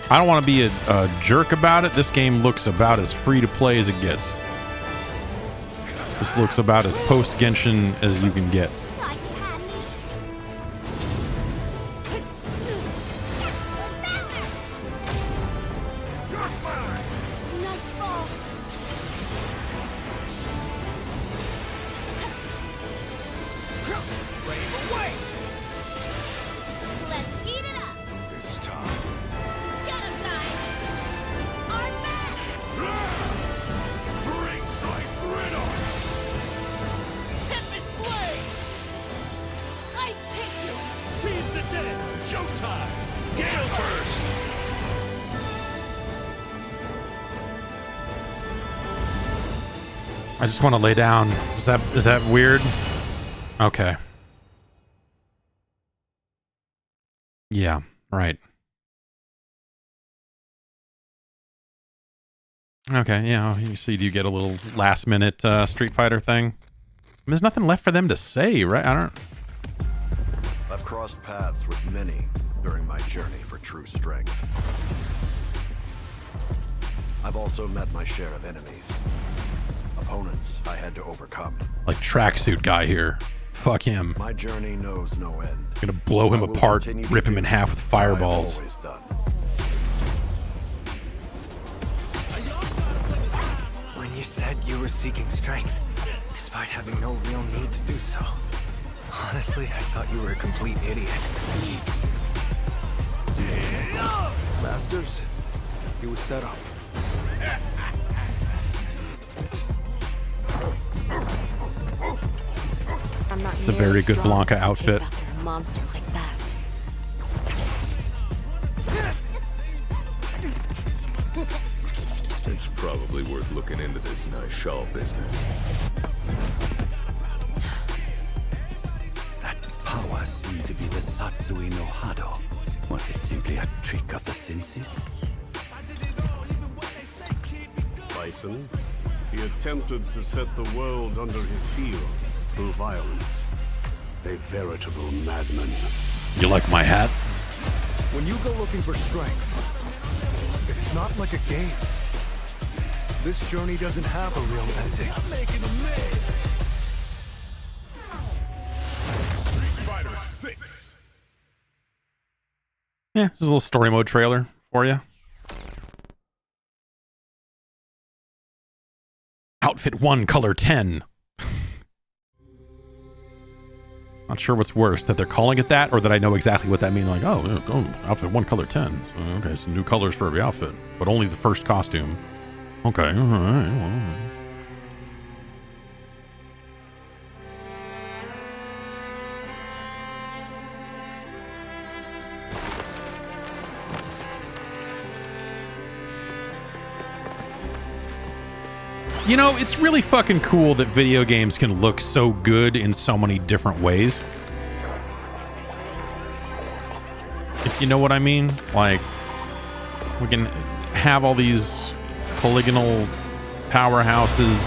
I don't want to be a jerk about it. This game looks about as free to play as it gets. This looks about as post-Genshin as you can get. I just want to lay down. Is that weird? Okay. Yeah, right. Okay, yeah, you see, do you get a little last minute Street Fighter thing? I mean, there's nothing left for them to say, right? I've crossed paths with many during my journey for true strength. I've also met my share of enemies. Opponents I had to overcome. Like tracksuit guy here. Fuck him. My journey knows no end. Gonna blow him apart, rip him in half with fireballs. When you said you were seeking strength, despite having no real need to do so, honestly, I thought you were a complete idiot. Masters, he was set up. It's a very good Blanca outfit. A monster like that. It's probably worth looking into this nice shawl business. That power seemed to be the Satsui no Hado. Was it simply a trick of the senses? Bison, he attempted to set the world under his heel through violence. A veritable madman. You like my hat? When you go looking for strength, it's not like a game. This journey doesn't have a real ending. Street Fighter 6. Yeah, just a little story mode trailer for you. Outfit 1, color 10. Not sure what's worse, that they're calling it that, or that I know exactly what that means. Like, oh, outfit 1, color 10. Okay, so new colors for every outfit, but only the first costume. Okay, all right. Well. You know, it's really fucking cool that video games can look so good in so many different ways. If you know what I mean. Like, we can have all these polygonal powerhouses,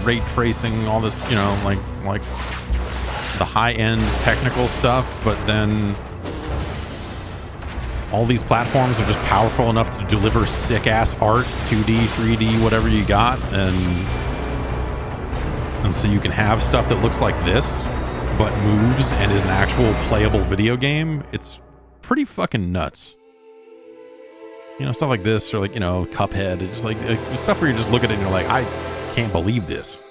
ray tracing, all this, you know, like the high-end technical stuff, but then all these platforms are just powerful enough to deliver sick-ass art, 2D, 3D, whatever you got, and so you can have stuff that looks like this, but moves and is an actual playable video game. It's pretty fucking nuts. You know, stuff like this, or like, you know, Cuphead, it's just like stuff where you just look at it and you're like, I can't believe this.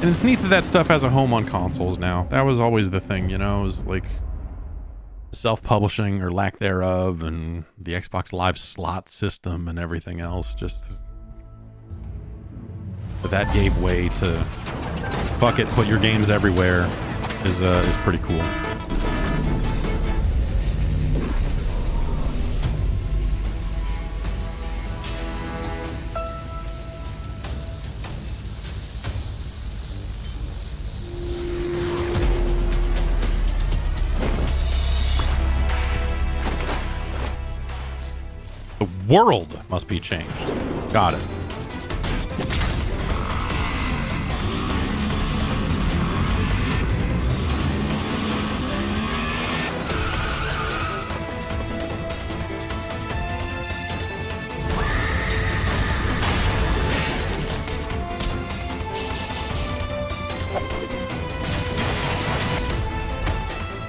And it's neat that that stuff has a home on consoles now. That was always the thing, you know, it was like self-publishing or lack thereof, and the Xbox Live slot system and everything else. Just but that gave way to fuck it, put your games everywhere is pretty cool. The world must be changed. Got it.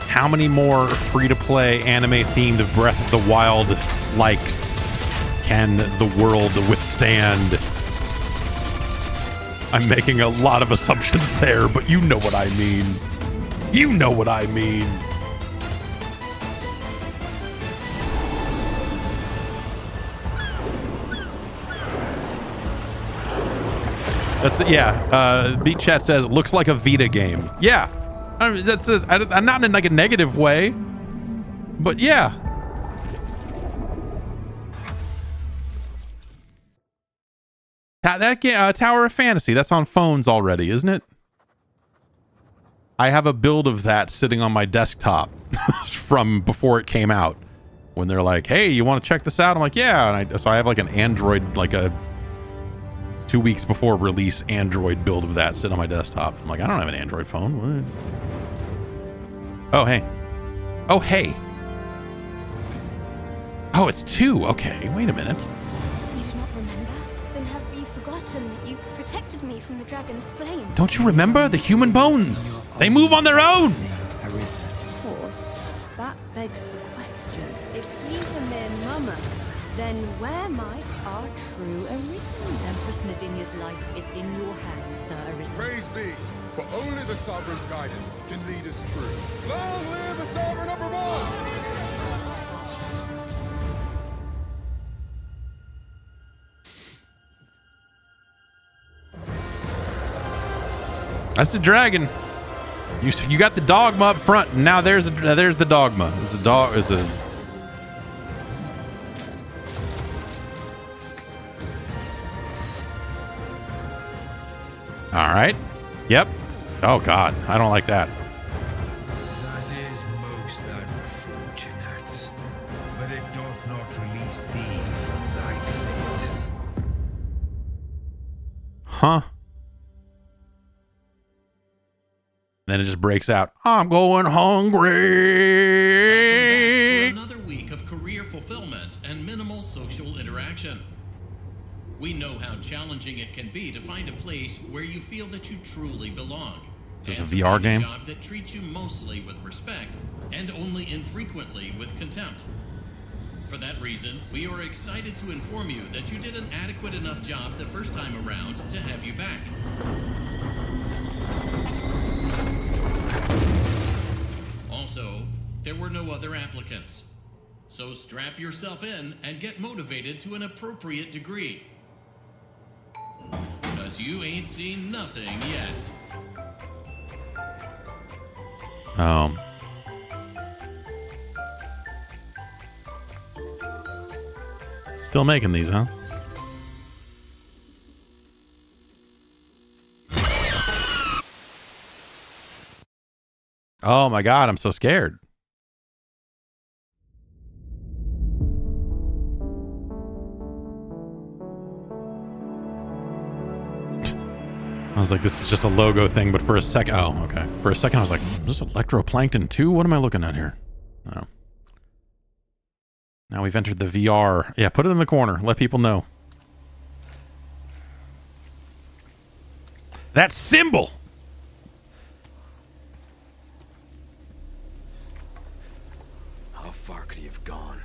How many more free-to-play anime-themed Breath of the Wild likes can the world withstand? I'm making a lot of assumptions there, but you know what I mean. You know what I mean. That's yeah. Beat Chat says looks like a Vita game. Yeah. I mean, that's I'm not in like a negative way, but yeah. That game, Tower of Fantasy, that's on phones already, isn't it? I have a build of that sitting on my desktop from before it came out. When they're like, "Hey, you want to check this out?" I'm like, "Yeah." And so I have like an Android, like a 2 weeks before release Android build of that sitting on my desktop. I'm like, I don't have an Android phone. What? Oh, hey. Oh, hey. Oh, it's 2. Okay, wait a minute. You do not remember? Then have you forgotten that you protected me from the dragon's flame? Don't you remember the human bones? They move on their own. Of course, that begs the question. If he's a mere mummer, then where might our true Arisen? Empress Nadinia's life is in your hands, Sir Arisen. Praise be, for only the Sovereign's guidance can lead us true. Long live the Sovereign of Vermont! That's the dragon. You got the dogma up front, and now there's the dogma. It's a dog. It's a. All right. Yep. Oh God, I don't like that. That is most unfortunate, but it doth not release thee from thy fate. Huh? Then it just breaks out. I'm going hungry. Welcome back for another week of career fulfillment and minimal social interaction. We know how challenging it can be to find a place where you feel that you truly belong. Is this a VR game? A job that treats you mostly with respect and only infrequently with contempt. For that reason, we are excited to inform you that you did an adequate enough job the first time around to have you back. Also, there were no other applicants. So strap yourself in and get motivated to an appropriate degree. Cause you ain't seen nothing yet. Still making these, huh? Oh my God, I'm so scared. I was like, this is just a logo thing, but for a second, oh, okay. For a second, I was like, is this Electroplankton 2? What am I looking at here? Oh. Now we've entered the VR. Yeah, put it in the corner. Let people know. That symbol! How far could he have gone?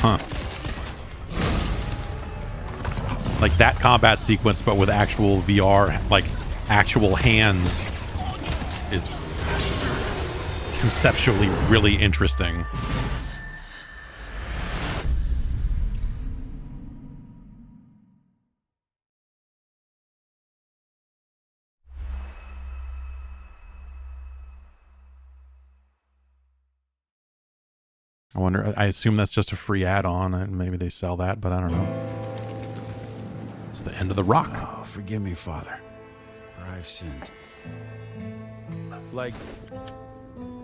Huh. Like that combat sequence, but with actual VR, like actual hands, is conceptually really interesting. I wonder, I assume that's just a free add-on, and maybe they sell that, but I don't know. It's the end of the rock. Oh, forgive me, Father, for I've sinned. Like,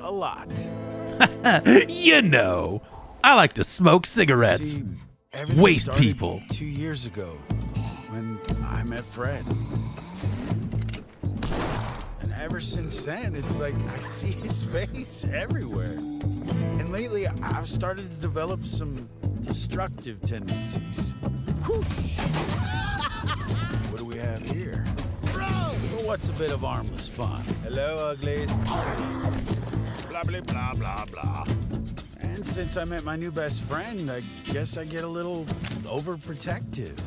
a lot. You know, I like to smoke cigarettes. See, everything waste started people. 2 years ago, when I met Fred. And ever since then, it's like I see his face everywhere. And lately, I've started to develop some destructive tendencies. Whoosh! What do we have here? Well, what's a bit of harmless fun? Hello, uglies. Blah, blah, blah, blah, blah. And since I met my new best friend, I guess I get a little overprotective.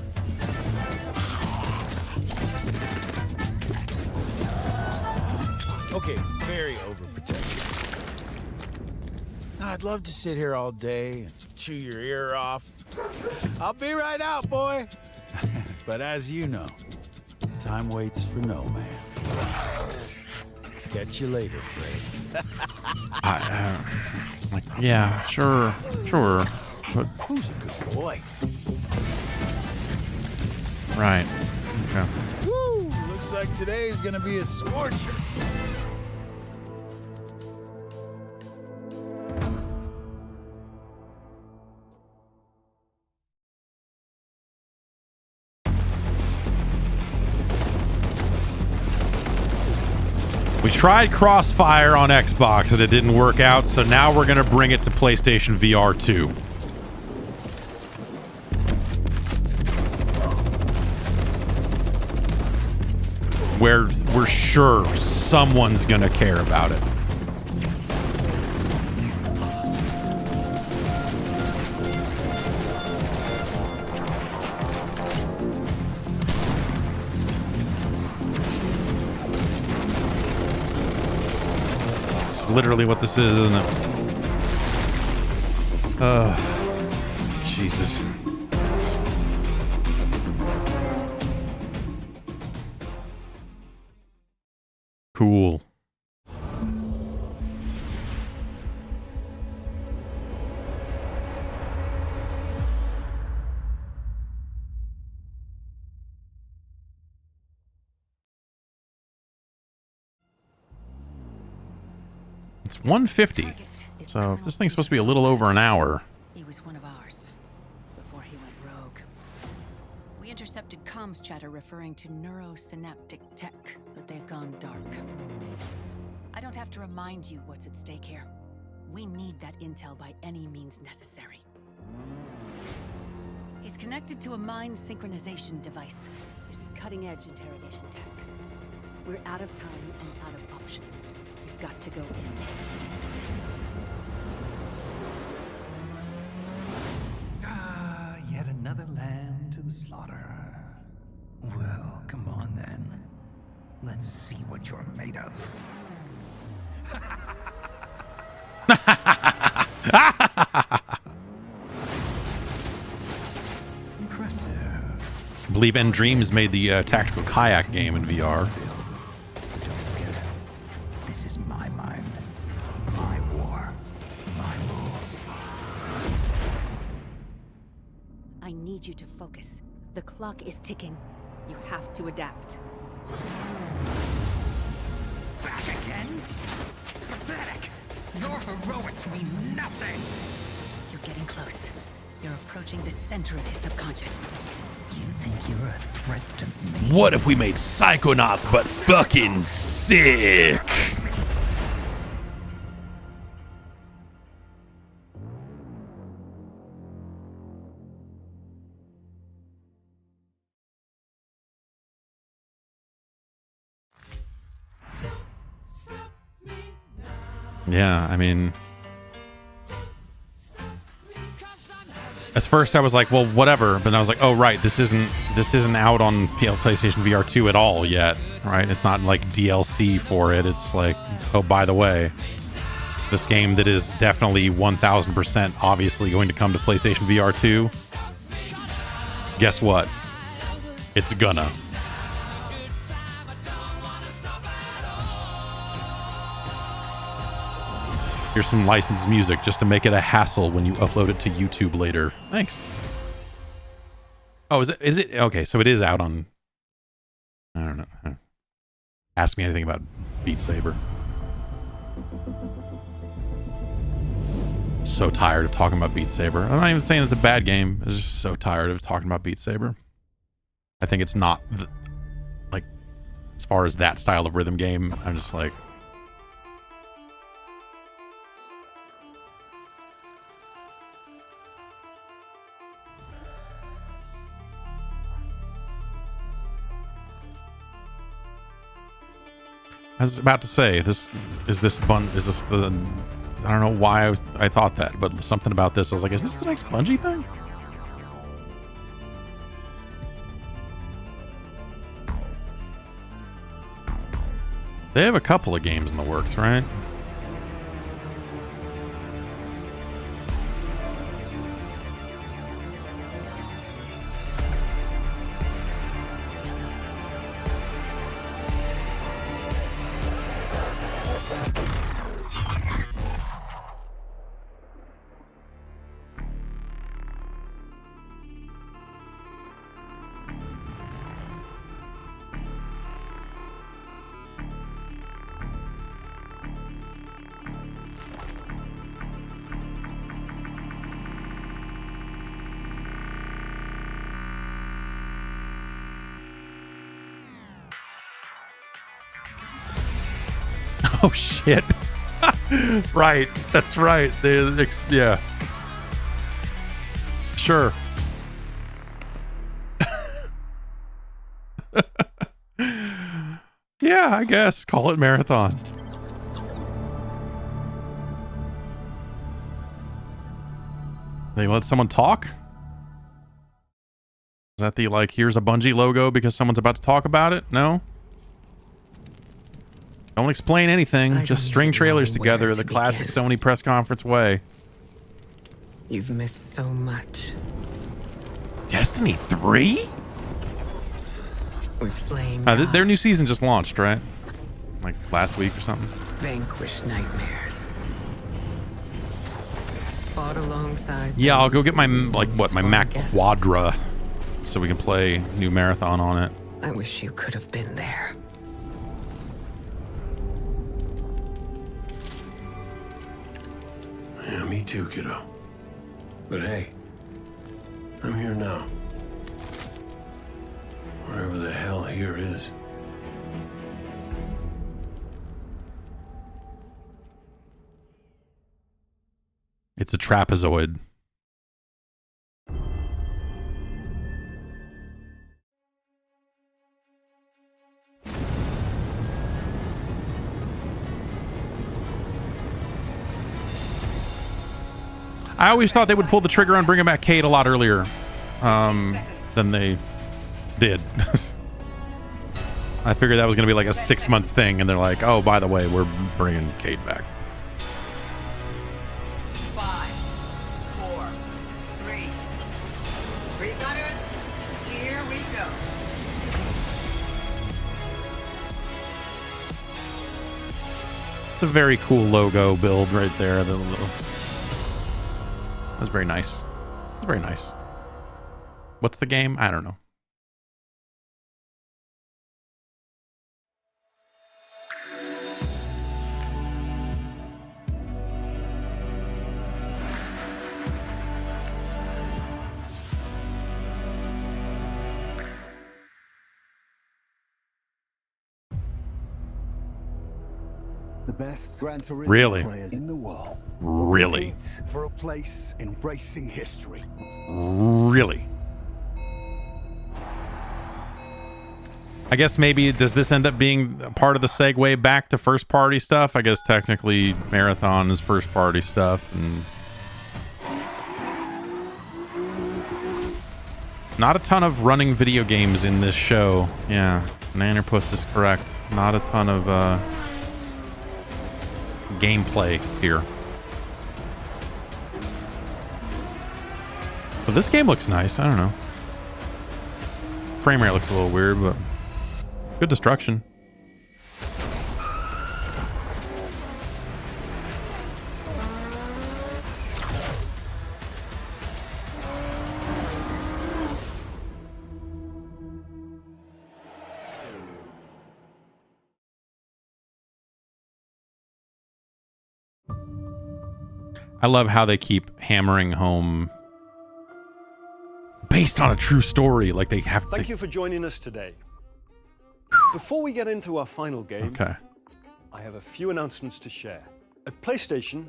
Okay, very overprotective. Now, I'd love to sit here all day and chew your ear off. I'll be right out, boy. But as you know, time waits for no man. Catch you later, Fred. Like, yeah, sure. But who's a good boy? Right. Okay. Woo! Looks like today's gonna be a scorcher. We tried Crossfire on Xbox and it didn't work out, so now we're going to bring it to PlayStation VR2. Where we're sure someone's going to care about it. Literally what this is, isn't it? Jesus. Cool. It's 150. So if this thing's supposed to be a little over an hour. He was one of ours before he went rogue. We intercepted comms chatter referring to neurosynaptic tech, but they've gone dark. I don't have to remind you what's at stake here. We need that intel by any means necessary. It's connected to a mind synchronization device. This is cutting-edge interrogation tech. We're out of time and out of options. We've got to go in. Yet another lamb to the slaughter. Well, come on then. Let's see what you're made of. Impressive. I believe End Dreams made the tactical kayak game in VR. This is my mind, my war, my rules. I need you to focus. The clock is ticking. You have to adapt. Back again? Pathetic! Your heroics mean nothing! You're getting close. You're approaching the center of his subconscious. You think you're a threat to me? What if we made Psychonauts but fucking sick? Yeah, I mean, At first I was like, well, whatever, but then I was like, oh right, this isn't out on PlayStation VR2 at all yet, right? It's not like DLC for it. It's like, oh, by the way, this game that is definitely 1000% obviously going to come to PlayStation VR2. Guess what? It's gonna. Here's some licensed music just to make it a hassle when you upload it to YouTube later. Thanks. Oh, is it? Okay, so it is out on... I don't know. Ask me anything about Beat Saber. So tired of talking about Beat Saber. I'm not even saying it's a bad game. I'm just so tired of talking about Beat Saber. I think it's not... like, as far as that style of rhythm game, I'm just like... I was about to say, is this the, I don't know why I thought that, but something about this, I was like, is this the next Bungie thing? They have a couple of games in the works, right? Oh shit. Right, that's right. Yeah. Sure. Yeah, I guess. Call it marathon. They let someone talk? Is that the, like, here's a Bungie logo because someone's about to talk about it? No? Don't explain anything. Just string trailers together the classic Sony press conference way. You've missed so much. Destiny 3? We've slain their new season just launched, right? Like last week or something. Vanquished nightmares. Fought alongside. Yeah, I'll go get my my Mac Quadra so we can play new marathon on it. I wish you could have been there. Yeah, me too, kiddo. But hey, I'm here now. Wherever the hell here is. It's a trapezoid. I always thought they would pull the trigger on bringing back Cade a lot earlier than they did. I figured that was going to be like a 6-month thing, and they're like, oh, by the way, we're bringing Cade back. 5, 4, 3. Free gunners, here we go. It's a very cool logo build right there. That's very nice. Very nice. What's the game? I don't know. The best Gran Turismo Really? players in the world. Really? For a place in racing history. Really? I guess maybe does this end up being part of the segue back to first party stuff? I guess technically Marathon is first party stuff, and Not a ton of running video games in this show. Yeah, Nannerpuss is correct. Not a ton of gameplay here. But this game looks nice. I don't know. Frame rate looks a little weird, but good destruction. I love how they keep hammering home based on a true story. Like they have. Thank you for joining us today. Before we get into our final game, I have a few announcements to share. At PlayStation,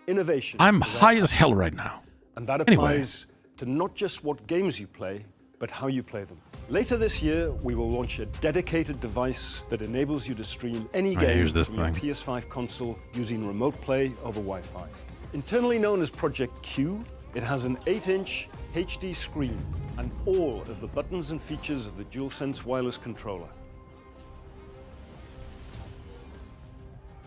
innovation. I'm high as hell right now. And that applies to not just what games you play, but how you play them. Later this year, we will launch a dedicated device that enables you to stream any game from your PS5 console using remote play over Wi-Fi. Internally known as Project Q, it has an 8-inch HD screen and all of the buttons and features of the DualSense wireless controller.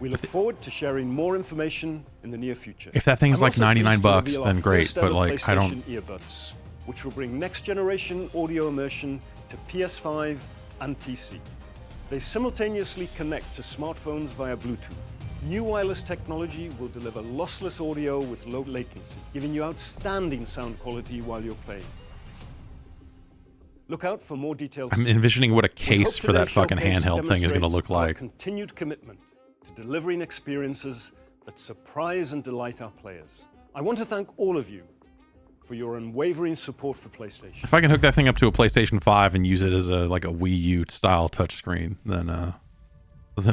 We look forward to sharing more information in the near future. If that thing's I'm like also 99 pleased to bucks, reveal then our great, first but ever like I don't. PlayStation earbuds, which will bring next-generation audio immersion to PS5 and PC. They simultaneously connect to smartphones via Bluetooth. New wireless technology will deliver lossless audio with low latency, giving you outstanding sound quality while you're playing. Look out for more details. I'm envisioning what a case for that fucking handheld thing is going to look like. Continued commitment to delivering experiences that surprise and delight our players. I want to thank all of you for your unwavering support for PlayStation. If I can hook that thing up to a PlayStation 5 and use it as a like a Wii U style touchscreen, then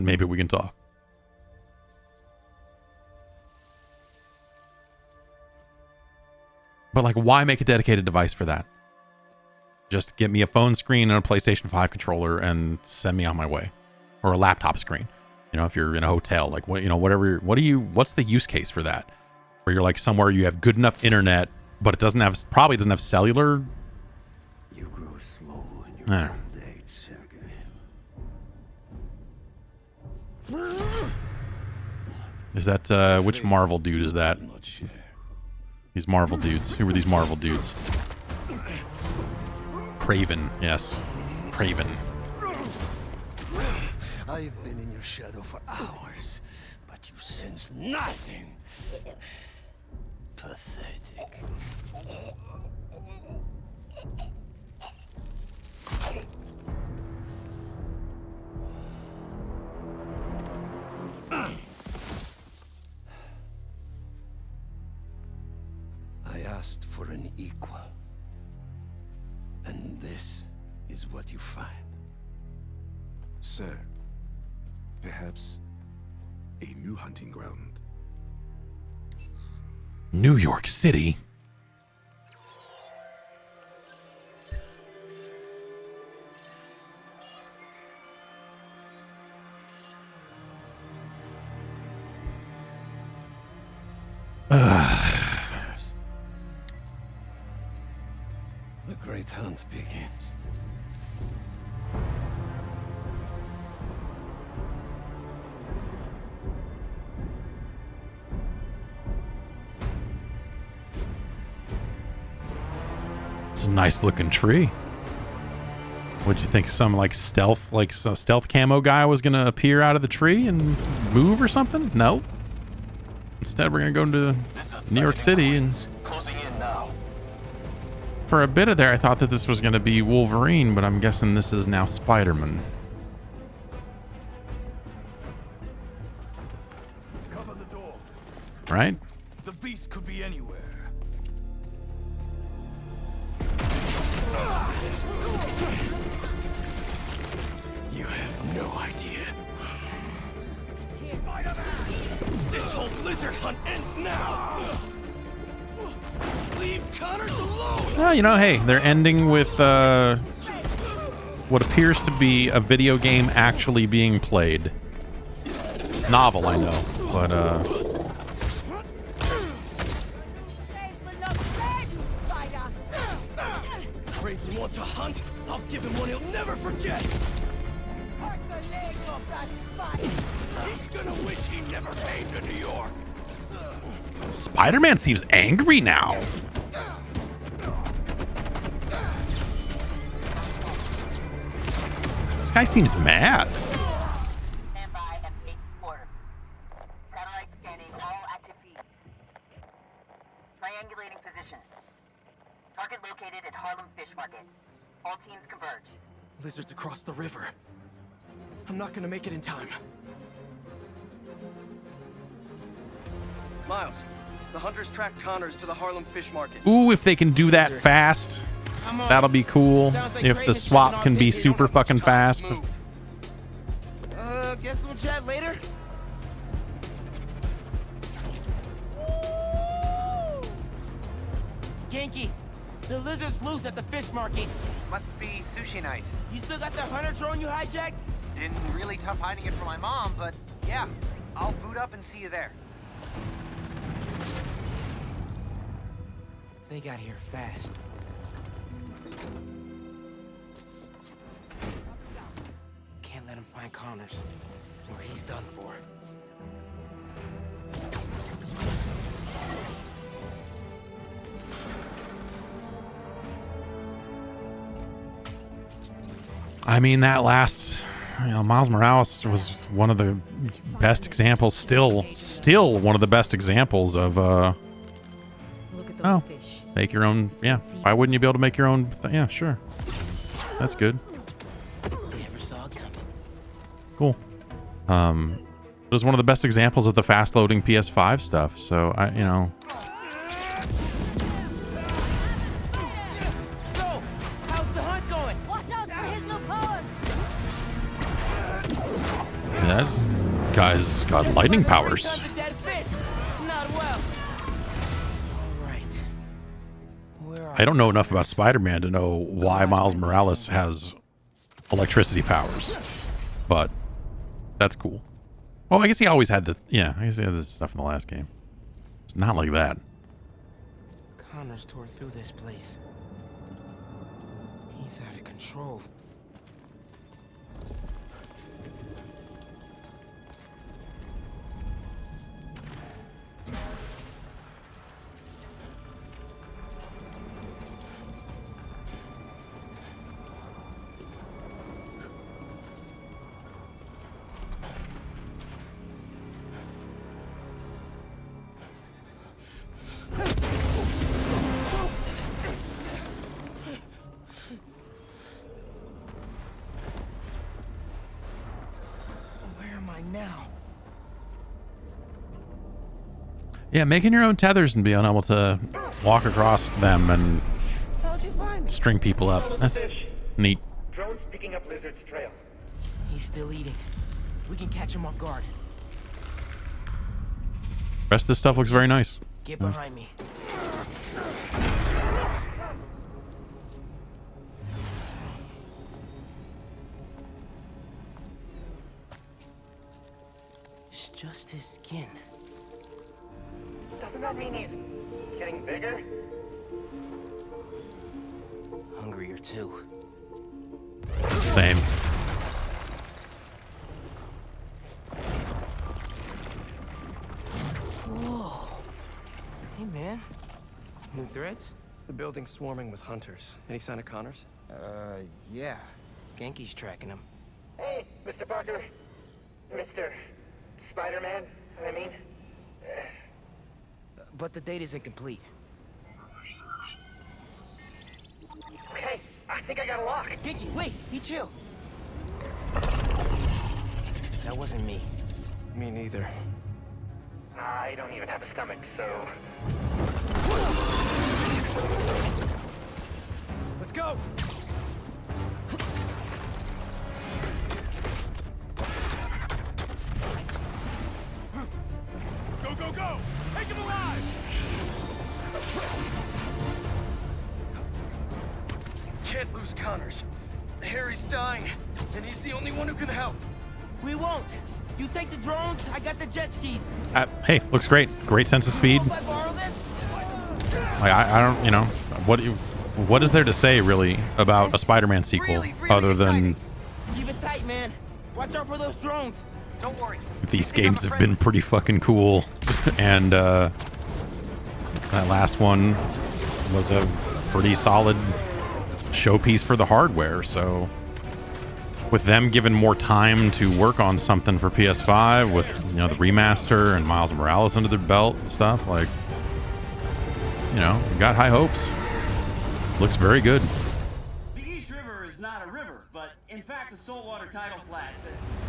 maybe we can talk. But like, why make a dedicated device for that? Just get me a phone screen and a PlayStation 5 controller and send me on my way, or a laptop screen. You know, if you're in a hotel, like what, you know, whatever. What's the use case for that? Where you're like somewhere you have good enough internet, but it probably doesn't have cellular. You grow slow in your old age, Sergey. Is that which Marvel dude is that? These Marvel dudes. Who were these Marvel dudes? Craven, yes. Craven. I've been in your shadow for hours, but you sense nothing. Pathetic. I asked for an equal. And this is what you find. Sir, perhaps a new hunting ground. New York City? The great hunt begins. It's a nice looking tree. What'd you think? Some like stealth camo guy was gonna appear out of the tree and move or something? No. Instead, we're gonna go into New York City and. Closing in now. For a bit of there, I thought that this was going to be Wolverine, but I'm guessing this is now Spider-Man. Cover the door. Right? The beast could be anywhere. You have no idea. This whole lizard hunt ends now. Leave Connors alone. Well, you know, hey, they're ending with what appears to be a video game actually being played. Novel, I know, but give him one he'll never forget. He's gonna wish he never came to New York. Spider-Man seems angry now. This guy seems mad. Stand by and take orders. Satellite scanning all active feeds. Triangulating position. Target located at Harlem Fish Market. All teams converge. Lizards across the river. I'm not gonna make it in time. Miles, the hunters tracked Connors to the Harlem Fish Market. Ooh, if they can do that fast, that'll be cool. Like if the swap can be super fucking fast. Guess we'll chat later. Genki, the lizard's loose at the fish market. Must be sushi night. You still got the hunter drone you hijacked? Been really tough hiding it from my mom, but yeah, I'll boot up and see you there. They got here fast. Can't let him find Connors, or he's done for. I mean, that last, Miles Morales was one of the best examples. Still one of the best examples of. Look at those fish. Make your own. Yeah. Why wouldn't you be able to make your own? Yeah, sure. That's good. Never saw it coming. Cool. It was one of the best examples of the fast loading PS5 stuff. So So, how's the hunt going? Watch out for his new powers. Yeah, this guy's got lightning powers. Not well. I don't know enough about Spider-Man to know why Miles Morales has electricity powers, but that's cool. Well, I guess he always had I guess he had this stuff in the last game. It's not like that. Connors tore through this place. He's out of control. Now. Yeah, making your own tethers and being able to walk across them and string people up. That's neat. Drone's picking up Lizard's trail. He's still eating. We can catch him off guard. Rest of this stuff looks very nice. Get behind me. It's just his skin. Doesn't that mean he's getting bigger? Hungrier too. Same. Whoa. Hey, man. New threats? The building's swarming with hunters. Any sign of Connors? Yeah. Genki's tracking him. Hey, Mr. Parker. Mr. Spider-Man, I mean. But the date isn't complete. Okay, I think I got a lock. Genki, wait, be chill. That wasn't me. Me neither. I don't even have a stomach, so... Let's go! Go, go, go! Take him alive! Can't lose Connors. Harry's dying, and he's the only one who can help. We won't. You take the drones, I got the jet skis. Hey, looks great. Great sense of speed. If I borrow this? Like I don't, what is there to say really about a Spider-Man sequel other than Keep it tight, man. Watch out for those drones. Don't worry. these games have been pretty fucking cool, and that last one was a pretty solid showpiece for the hardware. So with them given more time to work on something for PS5 with, you know, the remaster and Miles Morales under their belt and stuff, like, you know, we got high hopes. Looks very good. The East River is not a river, but in fact a saltwater tidal flat.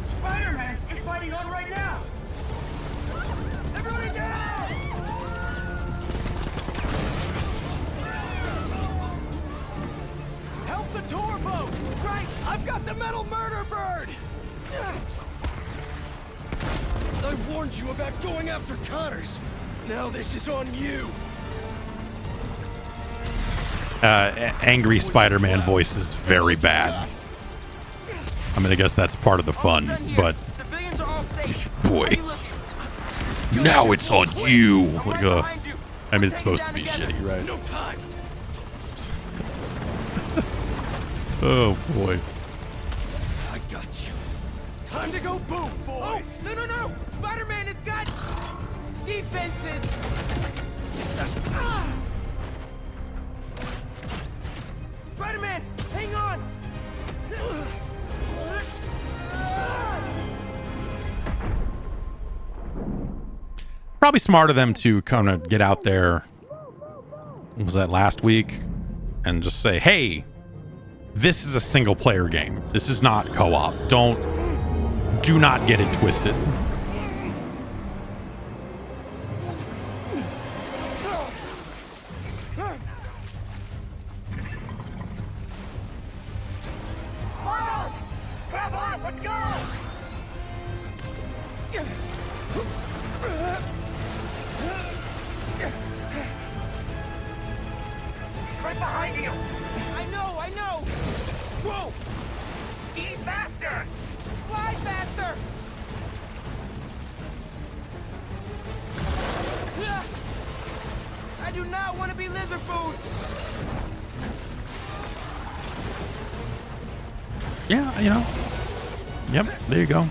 Spider-Man is fighting on right now! Everybody down! Help the tour boat! Right! I've got the metal murder bird! I warned you about going after Connors. Now this is on you. Angry Spider-Man voice is very bad. I mean, I guess that's part of the fun, but boy, now it's on you. Like, I mean, it's supposed to be shitty, right? No time. Oh boy. I got you. Time to go boom, boys. Oh, no! Spider-Man has got defenses. Spider-Man, hang on. Probably smart of them to kind of get out there. Was that last week? And just say, hey, this is a single player game. This is not co-op. Do not get it twisted. Grab on, let's go! He's right behind you! I know! Whoa! Eat faster! Fly faster! I do not want to be lizard food! Yeah, you know. Yep, there you go.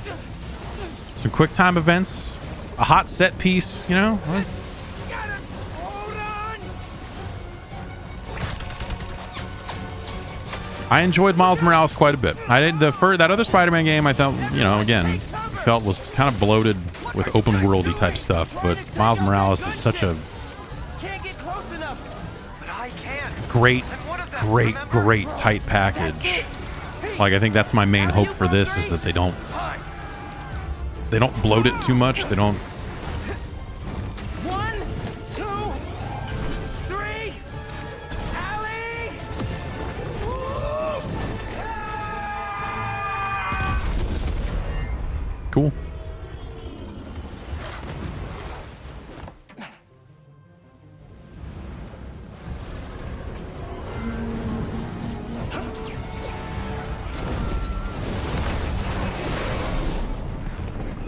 Some quick time events, a hot set piece, you know. I enjoyed Miles Morales quite a bit. I did that other Spider-Man game. I thought, you know, again, felt was kind of bloated with open worldy type stuff. But Miles Morales is such a great tight package. Like, I think that's my main hope for this, is that they don't bloat it too much. They don't. 1, 2, 3, Allie! Cool.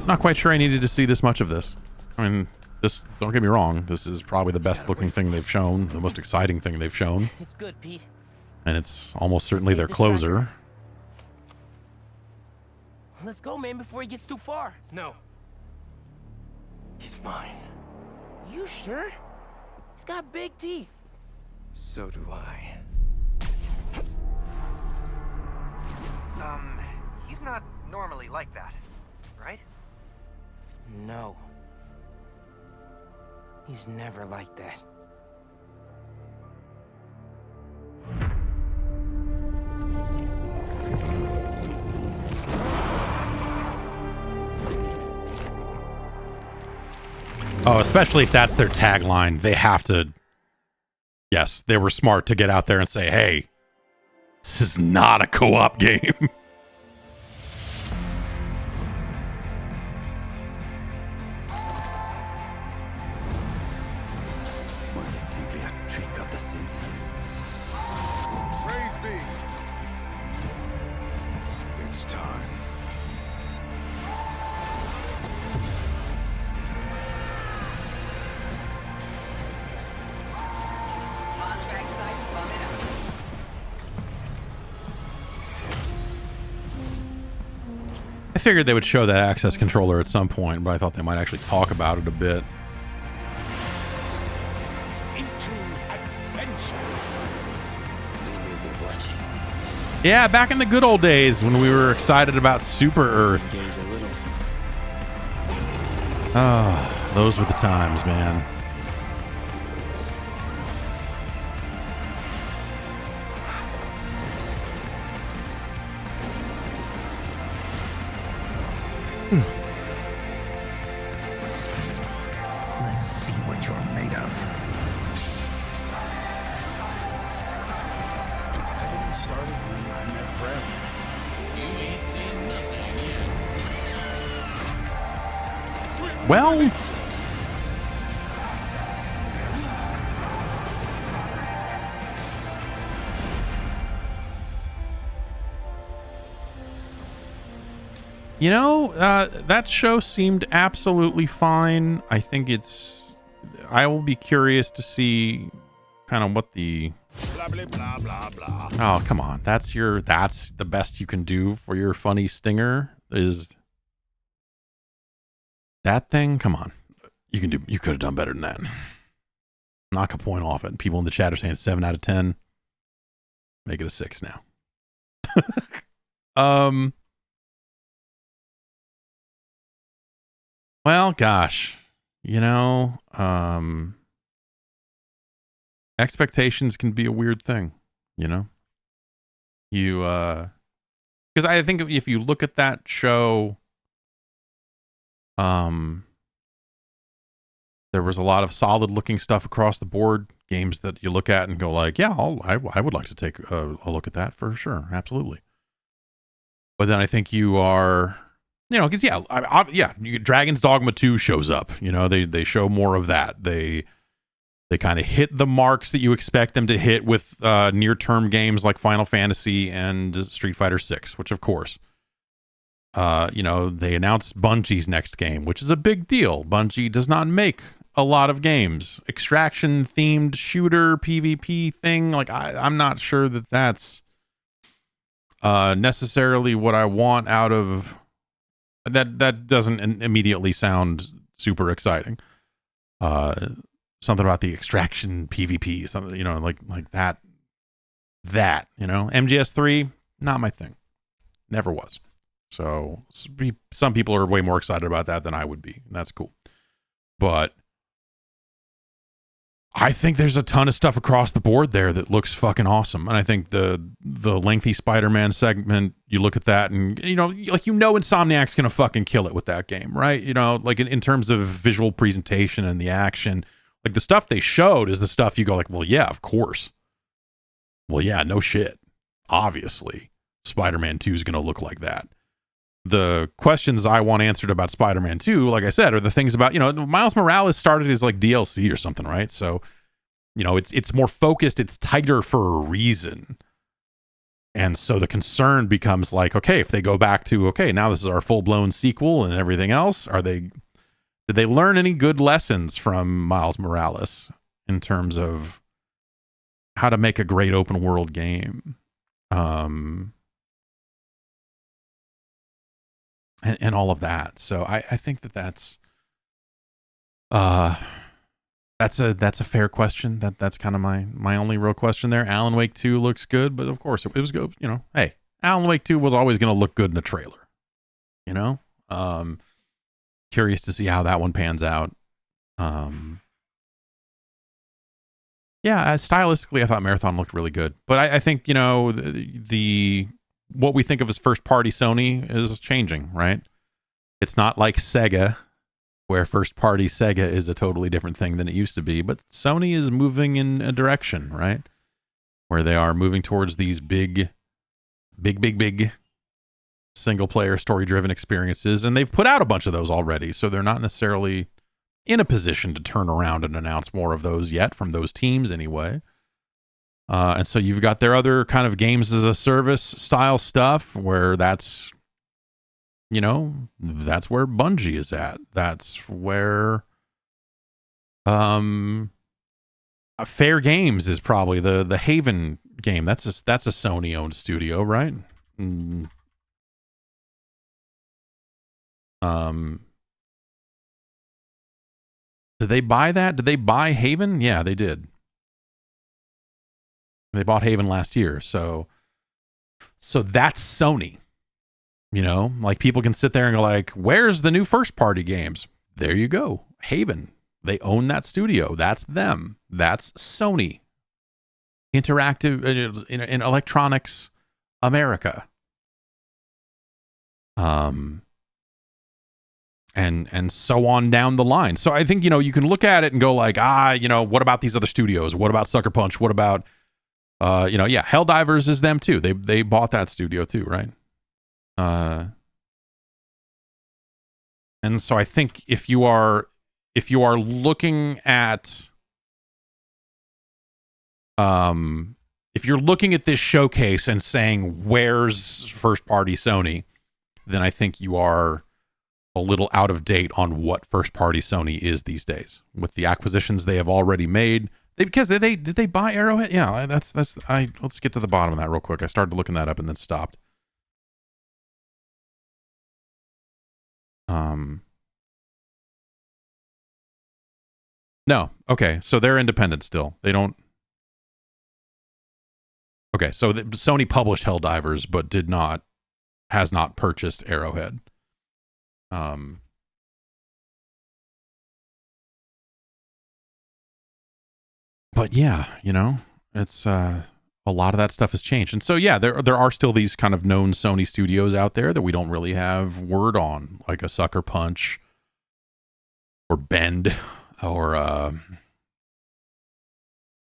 Not quite sure I needed to see this much of this. I mean, this, don't get me wrong, this is probably the best looking thing they've shown, the most exciting thing they've shown. It's good, Pete. And it's almost certainly their closer. Let's go, man, before he gets too far. No. He's mine. You sure? He's got big teeth. So do I. He's not normally like that, right? No. He's never like that. Oh, especially if that's their tagline. They have to. Yes, they were smart to get out there and say, hey, this is not a co-op game. Was it simply a trick of the senses? Praise be. It's time. Contract site coming up. figured they would show that access controller at some point, but I thought they might actually talk about it a bit. Yeah, back in the good old days when we were excited about Super Earth. Oh, those were the times, man. Let's see what you're made of. Everything started when I met Fred. You ain't seen nothing yet. Well, you know, that show seemed absolutely fine. I think I will be curious to see kind of what the... Blah, blah, blah, blah, blah. Oh, come on. That's the best you can do for your funny stinger is that thing? Come on. You could have done better than that. Knock a point off it. People in the chat are saying 7 out of 10. Make it a 6 now. Well, gosh, you know, expectations can be a weird thing, you know, because I think if you look at that show, there was a lot of solid looking stuff across the board, games that you look at and go like, yeah, I would like to take a look at that for sure. Absolutely. But then I think you are, you know, because Dragon's Dogma 2 shows up, you know, they show more of that. They kind of hit the marks that you expect them to hit with near-term games like Final Fantasy and Street Fighter 6, which of course, you know, they announced Bungie's next game, which is a big deal. Bungie does not make a lot of games. Extraction-themed shooter PvP thing, like I'm not sure that that's necessarily what I want out of... That doesn't immediately sound super exciting. Something about the extraction PvP, something, you know, like that, you know, MGS3, not my thing. Never was. So some people are way more excited about that than I would be. And that's cool. But I think there's a ton of stuff across the board there that looks fucking awesome. And I think the lengthy Spider-Man segment, you look at that and, you know, like, you know, Insomniac's going to fucking kill it with that game, right? You know, like in terms of visual presentation and the action, like the stuff they showed is the stuff you go like, well, yeah, of course. Well, yeah, no shit. Obviously, Spider-Man 2 is going to look like that. The questions I want answered about Spider-Man 2, like I said, are the things about, you know, Miles Morales started as like DLC or something, right? So, you know, it's more focused, it's tighter for a reason. And so the concern becomes like, okay, if they go back to, okay, now this is our full-blown sequel and everything else, did they learn any good lessons from Miles Morales in terms of how to make a great open world game? And all of that. So I think that's a fair question. That's kind of my only real question there. Alan Wake 2 looks good, but of course it was good. You know, hey, Alan Wake 2 was always going to look good in a trailer. You know, curious to see how that one pans out. Yeah, stylistically, I thought Marathon looked really good, but I think, you know, the what we think of as first party Sony is changing, right? It's not like Sega, where first party Sega is a totally different thing than it used to be, but Sony is moving in a direction, right? Where they are moving towards these big single player story driven experiences, and they've put out a bunch of those already, so they're not necessarily in a position to turn around and announce more of those yet, from those teams anyway. And so you've got their other kind of games as a service style stuff where that's, you know, that's where Bungie is at. That's where Fairgames is probably the Haven game. That's a Sony owned studio, right? Did they buy that? Did they buy Haven? Yeah, they did. They bought Haven last year. So that's Sony. You know, like people can sit there and go like, where's the new first party games? There you go. Haven. They own that studio. That's them. That's Sony. Interactive in Electronics America. And so on down the line. So I think, you know, you can look at it and go like, you know, what about these other studios? What about Sucker Punch? What about, you know, yeah, Helldivers is them too. They bought that studio too, right? And so I think if you are looking at, if you're looking at this showcase and saying, where's first party Sony? Then I think you are a little out of date on what first party Sony is these days with the acquisitions they have already made. Did they buy Arrowhead? Yeah, let's get to the bottom of that real quick. I started looking that up and then stopped. No. Okay. So they're independent still. They don't. Okay. So Sony published Helldivers, but has not purchased Arrowhead. But yeah, you know, it's a lot of that stuff has changed. And so yeah, there are still these kind of known Sony studios out there that we don't really have word on, like a Sucker Punch or Bend or I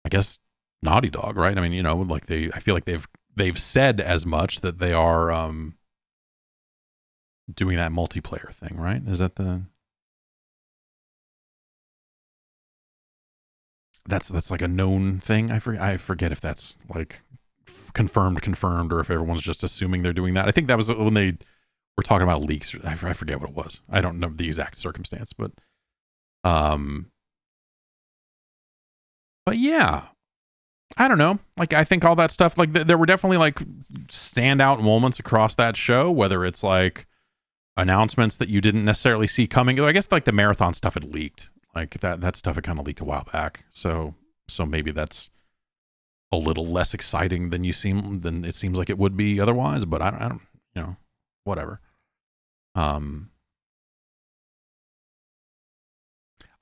guess Naughty Dog, right? I mean, you know, like I feel like they've said as much that they are doing that multiplayer thing, right? Is that that's like a known thing? I forget if that's like confirmed or if everyone's just assuming they're doing that. I think that was when they were talking about leaks. I forget what it was. I don't know the exact circumstance, but yeah, I don't know. Like, I think all that stuff, like there were definitely like standout moments across that show, whether it's like announcements that you didn't necessarily see coming. I guess like the marathon stuff had leaked. Like that stuff had kind of leaked a while back. So maybe that's a little less exciting than it seems like it would be otherwise, but I don't, you know, whatever.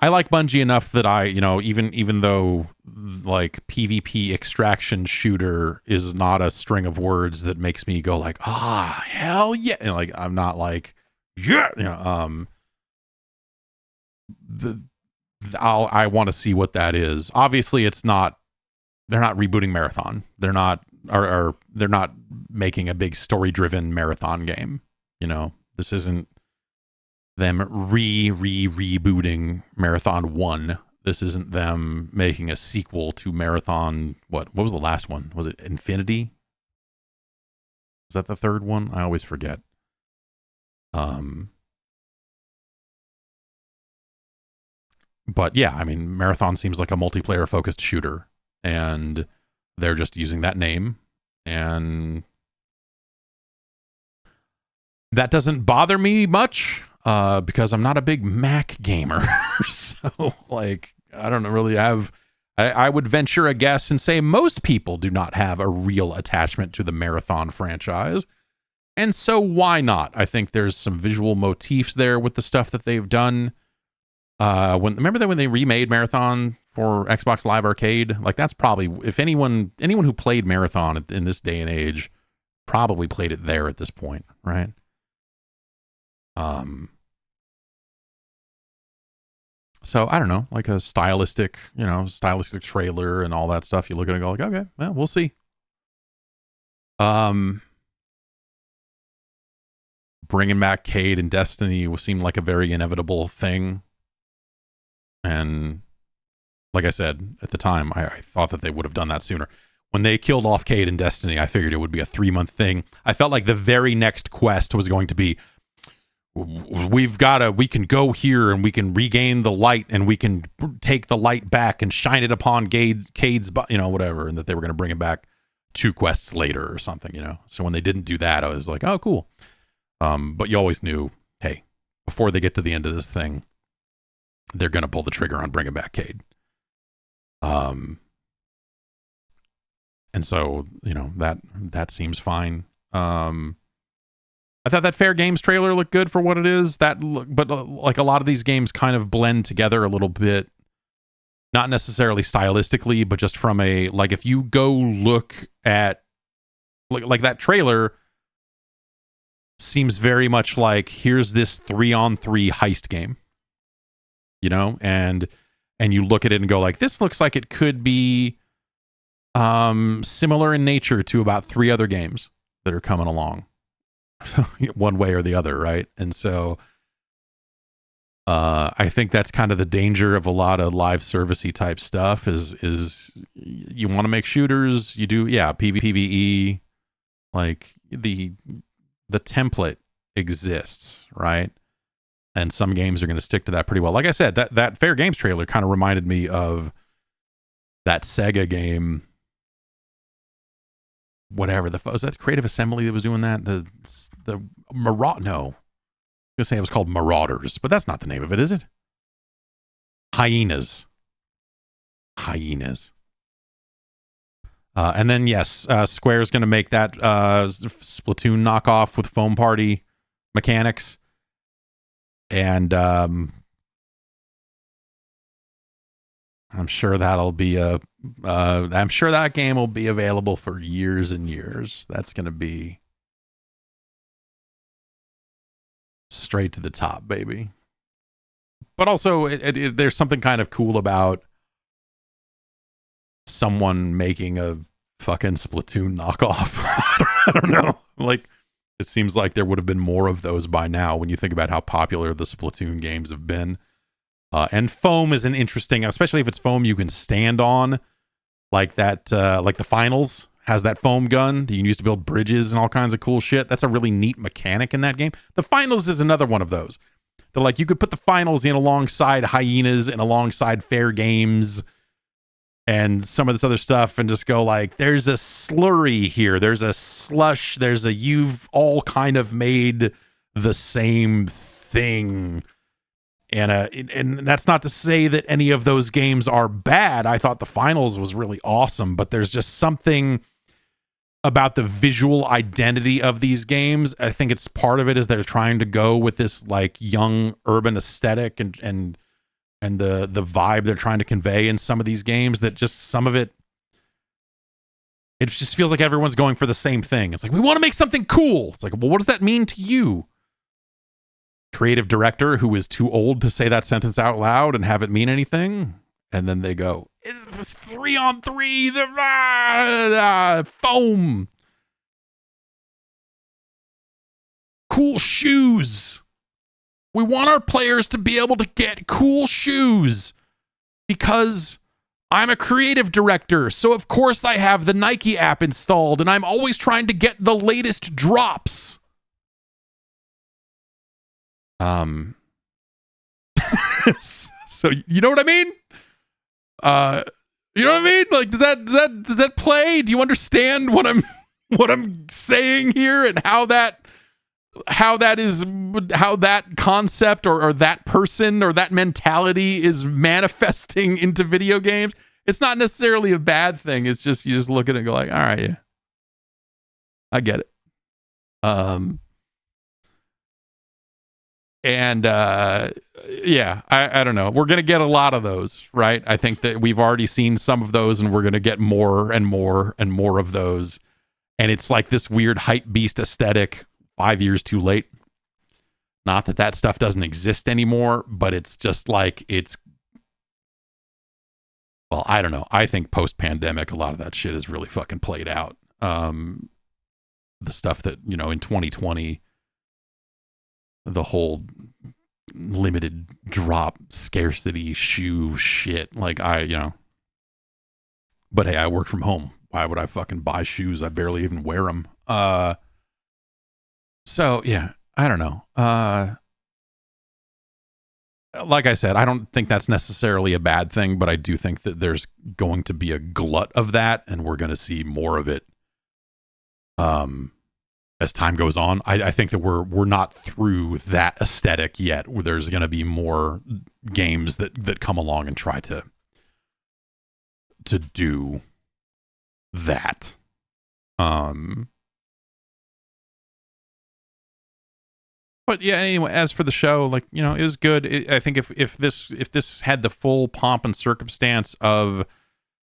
I like Bungie enough that I, you know, even though like PvP extraction shooter is not a string of words that makes me go like, hell yeah. And like, I'm not like, yeah, you know, I want to see what that is. Obviously they're not rebooting Marathon. They're not making a big story driven Marathon game. You know, this isn't them rebooting Marathon 1. This isn't them making a sequel to Marathon. What was the last one? Was it Infinity? Is that the third one? I always forget. But yeah, I mean, Marathon seems like a multiplayer focused shooter, and they're just using that name, and that doesn't bother me much. Because I'm not a big Mac gamer. So, like, I don't really have... I would venture a guess and say most people do not have a real attachment to the Marathon franchise. And so why not? I think there's some visual motifs there with the stuff that they've done. Remember that when they remade Marathon for Xbox Live Arcade? Like, that's probably... If anyone who played Marathon in this day and age probably played it there at this point, right? So I don't know, like a stylistic trailer and all that stuff. You look at it and go like, okay, well, we'll see. Bringing back Cade and Destiny seemed like a very inevitable thing. And like I said, at the time, I thought that they would have done that sooner. When they killed off Cade and Destiny, I figured it would be a 3-month thing. I felt like the very next quest was going to be, we can go here and we can regain the light and we can take the light back and shine it upon Cade's, you know, whatever, and that they were going to bring it back 2 quests later or something, you know. So when they didn't do that, I was like, oh, cool. But you always knew, hey, before they get to the end of this thing, they're going to pull the trigger on bringing back Cade. And so, you know, that seems fine. I thought that Fair Games trailer looked good for what it is. But like a lot of these games kind of blend together a little bit, not necessarily stylistically, but just from a, like, if you go look at like that trailer seems very much like, here's this 3-on-3 heist game, you know, and you look at it and go like, this looks like it could be similar in nature to about 3 other games that are coming along one way or the other, right? And so I think that's kind of the danger of a lot of live servicey type stuff is you want to make shooters, you do, yeah, PvE, like the template exists, right? And some games are going to stick to that pretty well. Like I said, that Fair Games trailer kind of reminded me of that Sega game, whatever was that Creative Assembly that was doing that? The Maraud? No, I was gonna say it was called Marauders, but that's not the name of it, is it? Hyenas. And then yes, Square's gonna make that Splatoon knockoff with foam party mechanics, and I'm sure that'll be I'm sure that game will be available for years and years. That's going to be straight to the top, baby. But also, there's something kind of cool about someone making a fucking Splatoon knockoff. I don't know. Like, it seems like there would have been more of those by now when you think about how popular the Splatoon games have been. And foam is an interesting, especially if it's foam you can stand on, like that, like the Finals has that foam gun that you can use to build bridges and all kinds of cool shit. That's a really neat mechanic in that game. The Finals is another one of those. That, like, you could put the Finals in alongside Hyenas and alongside Fair Games and some of this other stuff and just go like, there's a slurry here, there's a slush, you've all kind of made the same thing. And that's not to say that any of those games are bad. I thought the Finals was really awesome, but there's just something about the visual identity of these games. I think it's part of it is they're trying to go with this like young urban aesthetic and the vibe they're trying to convey in some of these games, that just some of it just feels like everyone's going for the same thing. It's like, we want to make something cool. It's like, well, what does that mean to you? Creative director who is too old to say that sentence out loud and have it mean anything, and then they go, it's 3-on-3, the foam, cool shoes. We want our players to be able to get cool shoes because I'm a creative director, so of course I have the Nike app installed and I'm always trying to get the latest drops. So you know what I mean? You know what I mean? Like, does that play? Do you understand what I'm saying here, and how that concept or that person or that mentality is manifesting into video games? It's not necessarily a bad thing. It's just, you just look at it and go like, all right, yeah, I get it. And yeah, I don't know. We're going to get a lot of those, right? I think that we've already seen some of those, and we're going to get more and more and more of those. And it's like this weird hype beast aesthetic 5 years too late. Not that stuff doesn't exist anymore, but it's just like, well, I don't know. I think post-pandemic, a lot of that shit is really fucking played out. The stuff that, you know, in 2020... the whole limited drop scarcity shoe shit. Like, but hey, I work from home. Why would I fucking buy shoes? I barely even wear them. So yeah, I don't know. Like I said, I don't think that's necessarily a bad thing, but I do think that there's going to be a glut of that, and we're going to see more of it. as time goes on. I think that we're not through that aesthetic yet, where there's going to be more games that come along and try to do that. But yeah, anyway, as for the show, like, you know, it was good. I think if this had the full pomp and circumstance of,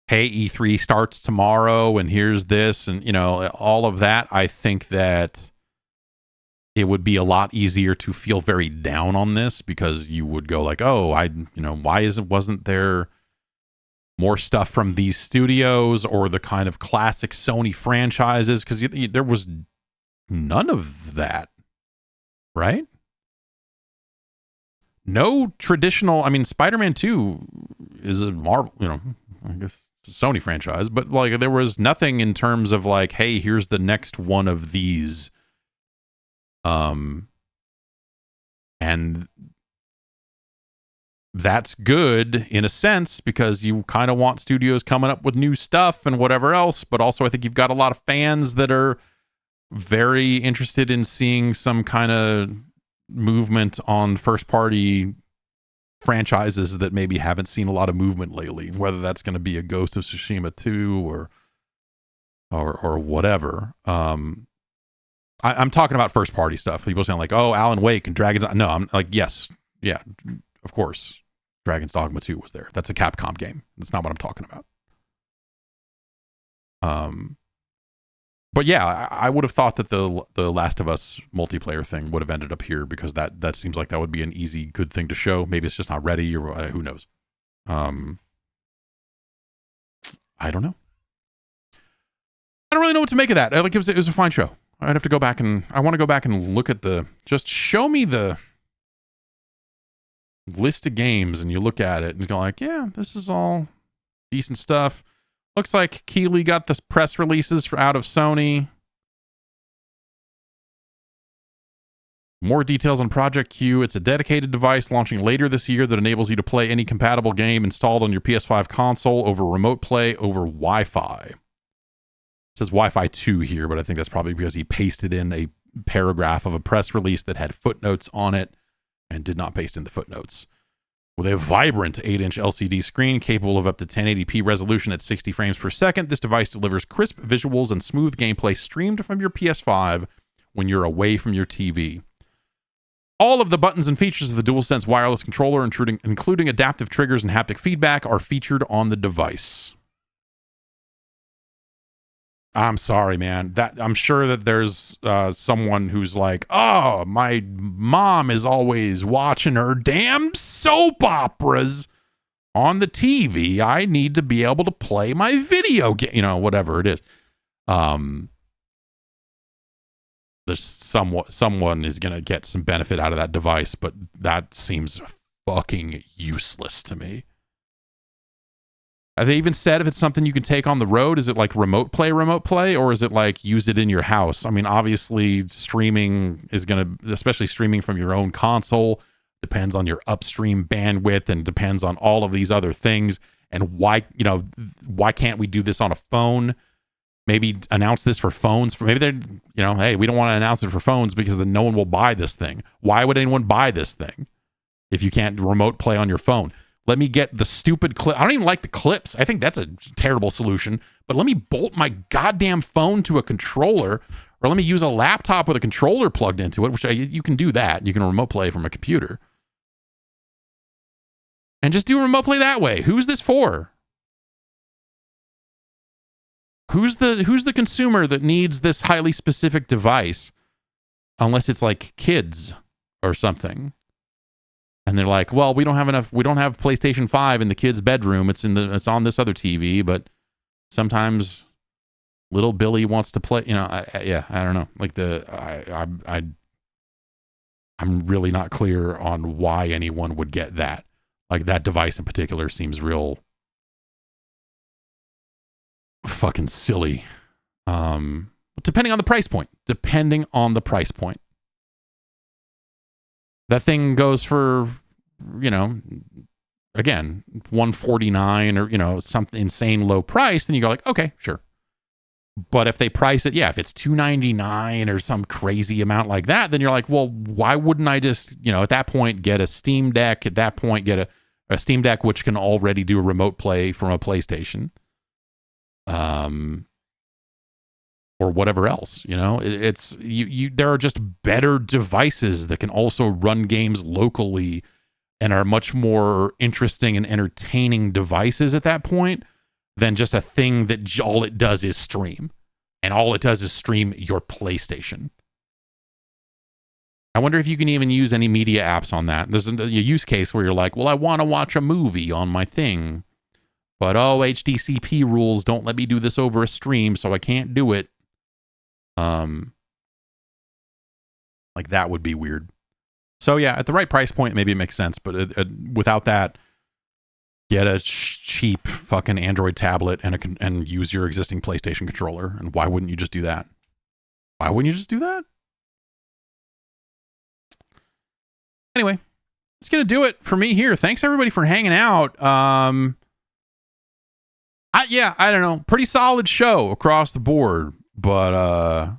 hey, E3 starts tomorrow and here's this, and, you know, all of that, I think that it would be a lot easier to feel very down on this, because you would go like, oh, why wasn't there more stuff from these studios or the kind of classic Sony franchises? Because there was none of that. Right? No traditional. I mean, Spider-Man 2 is a Marvel, you know, I guess it's a Sony franchise, but like there was nothing in terms of like, hey, here's the next one of these. And that's good in a sense, because you kind of want studios coming up with new stuff and whatever else, but also I think you've got a lot of fans that are very interested in seeing some kind of movement on first party franchises that maybe haven't seen a lot of movement lately, whether that's going to be a Ghost of Tsushima 2 or whatever. I'm talking about first party stuff. People saying like, oh, Alan Wake and Dragon's. No, I'm like, yes. Yeah, of course. Dragon's Dogma 2 was there. That's a Capcom game. That's not what I'm talking about. But yeah, I would have thought that the Last of Us multiplayer thing would have ended up here, because that seems like that would be an easy, good thing to show. Maybe it's just not ready, or who knows. I don't know. I don't really know what to make of that. Like, it was a fine show. I'd have to go back and I want to go back and look at just show me the list of games, and you look at it and you go like, yeah, this is all decent stuff. Looks like Keighley got the press releases out of Sony. More details on Project Q. It's a dedicated device launching later this year that enables you to play any compatible game installed on your PS5 console over remote play over Wi-Fi. It says Wi-Fi 2 here, but I think that's probably because he pasted in a paragraph of a press release that had footnotes on it and did not paste in the footnotes. With a vibrant 8-inch LCD screen capable of up to 1080p resolution at 60 frames per second, this device delivers crisp visuals and smooth gameplay streamed from your PS5 when you're away from your TV. All of the buttons and features of the DualSense wireless controller, including adaptive triggers and haptic feedback, are featured on the device. I'm sorry, man. I'm sure that there's someone who's like, oh, my mom is always watching her damn soap operas on the TV. I need to be able to play my video game, you know, whatever it is. There's someone is going to get some benefit out of that device, but that seems fucking useless to me. Have they even said if it's something you can take on the road? Is it like remote play, or is it like use it in your house? I mean, obviously streaming is going to, especially streaming from your own console, depends on your upstream bandwidth and depends on all of these other things. And why can't we do this on a phone? Maybe announce this for phones. Maybe they're, hey, we don't want to announce it for phones because then no one will buy this thing. Why would anyone buy this thing if you can't remote play on your phone? Let me get the stupid clip. I don't even like the clips. I think that's a terrible solution. But let me bolt my goddamn phone to a controller, or let me use a laptop with a controller plugged into it, which you can do that. You can remote play from a computer. And just do remote play that way. Who's this for? Who's the consumer that needs this highly specific device? Unless it's like kids or something. And they're like, well, we don't have PlayStation 5 in the kid's bedroom. It's on this other TV, but sometimes little Billy wants to play, I don't know. Like I'm really not clear on why anyone would get that. Like that device in particular seems real fucking silly. Depending on the price point. That thing goes for, again, $149 or, some insane low price. Then you go like, okay, sure. But if they price it, if it's $299 or some crazy amount like that, then you're like, well, why wouldn't I just, at that point get a Steam Deck? At that point, get a Steam Deck which can already do a remote play from a PlayStation, or whatever else. It's there are just better devices that can also run games locally and are much more interesting and entertaining devices at that point than just a thing that all it does is stream. And all it does is stream your PlayStation. I wonder if you can even use any media apps on that. There's a use case where you're like, well, I want to watch a movie on my thing, but HDCP rules don't let me do this over a stream, so I can't do it. Like that would be weird. So yeah, at the right price point, maybe it makes sense, but without that, get a cheap fucking Android tablet and use your existing PlayStation controller. And why wouldn't you just do that? Why wouldn't you just do that? Anyway, it's going to do it for me here. Thanks everybody for hanging out. I don't know. Pretty solid show across the board, but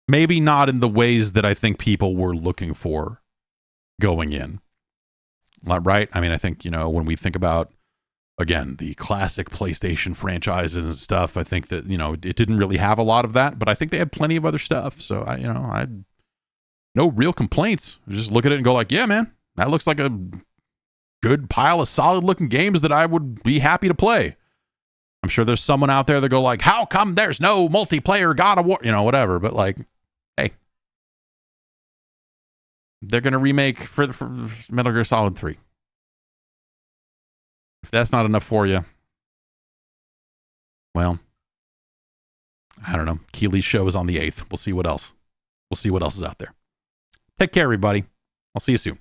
maybe not in the ways that I think people were looking for going in. Right? I mean, I think, when we think about, again, the classic PlayStation franchises and stuff, I think that, it didn't really have a lot of that, but I think they had plenty of other stuff. So I no real complaints. Just look at it and go like, yeah, man, that looks like a good pile of solid looking games that I would be happy to play. I'm sure there's someone out there that go like, how come there's no multiplayer God of War, whatever. But like, hey, they're going to remake for Metal Gear Solid 3. If that's not enough for you, well, I don't know. Keeley's show is on the 8th. We'll see what else. We'll see what else is out there. Take care, everybody. I'll see you soon.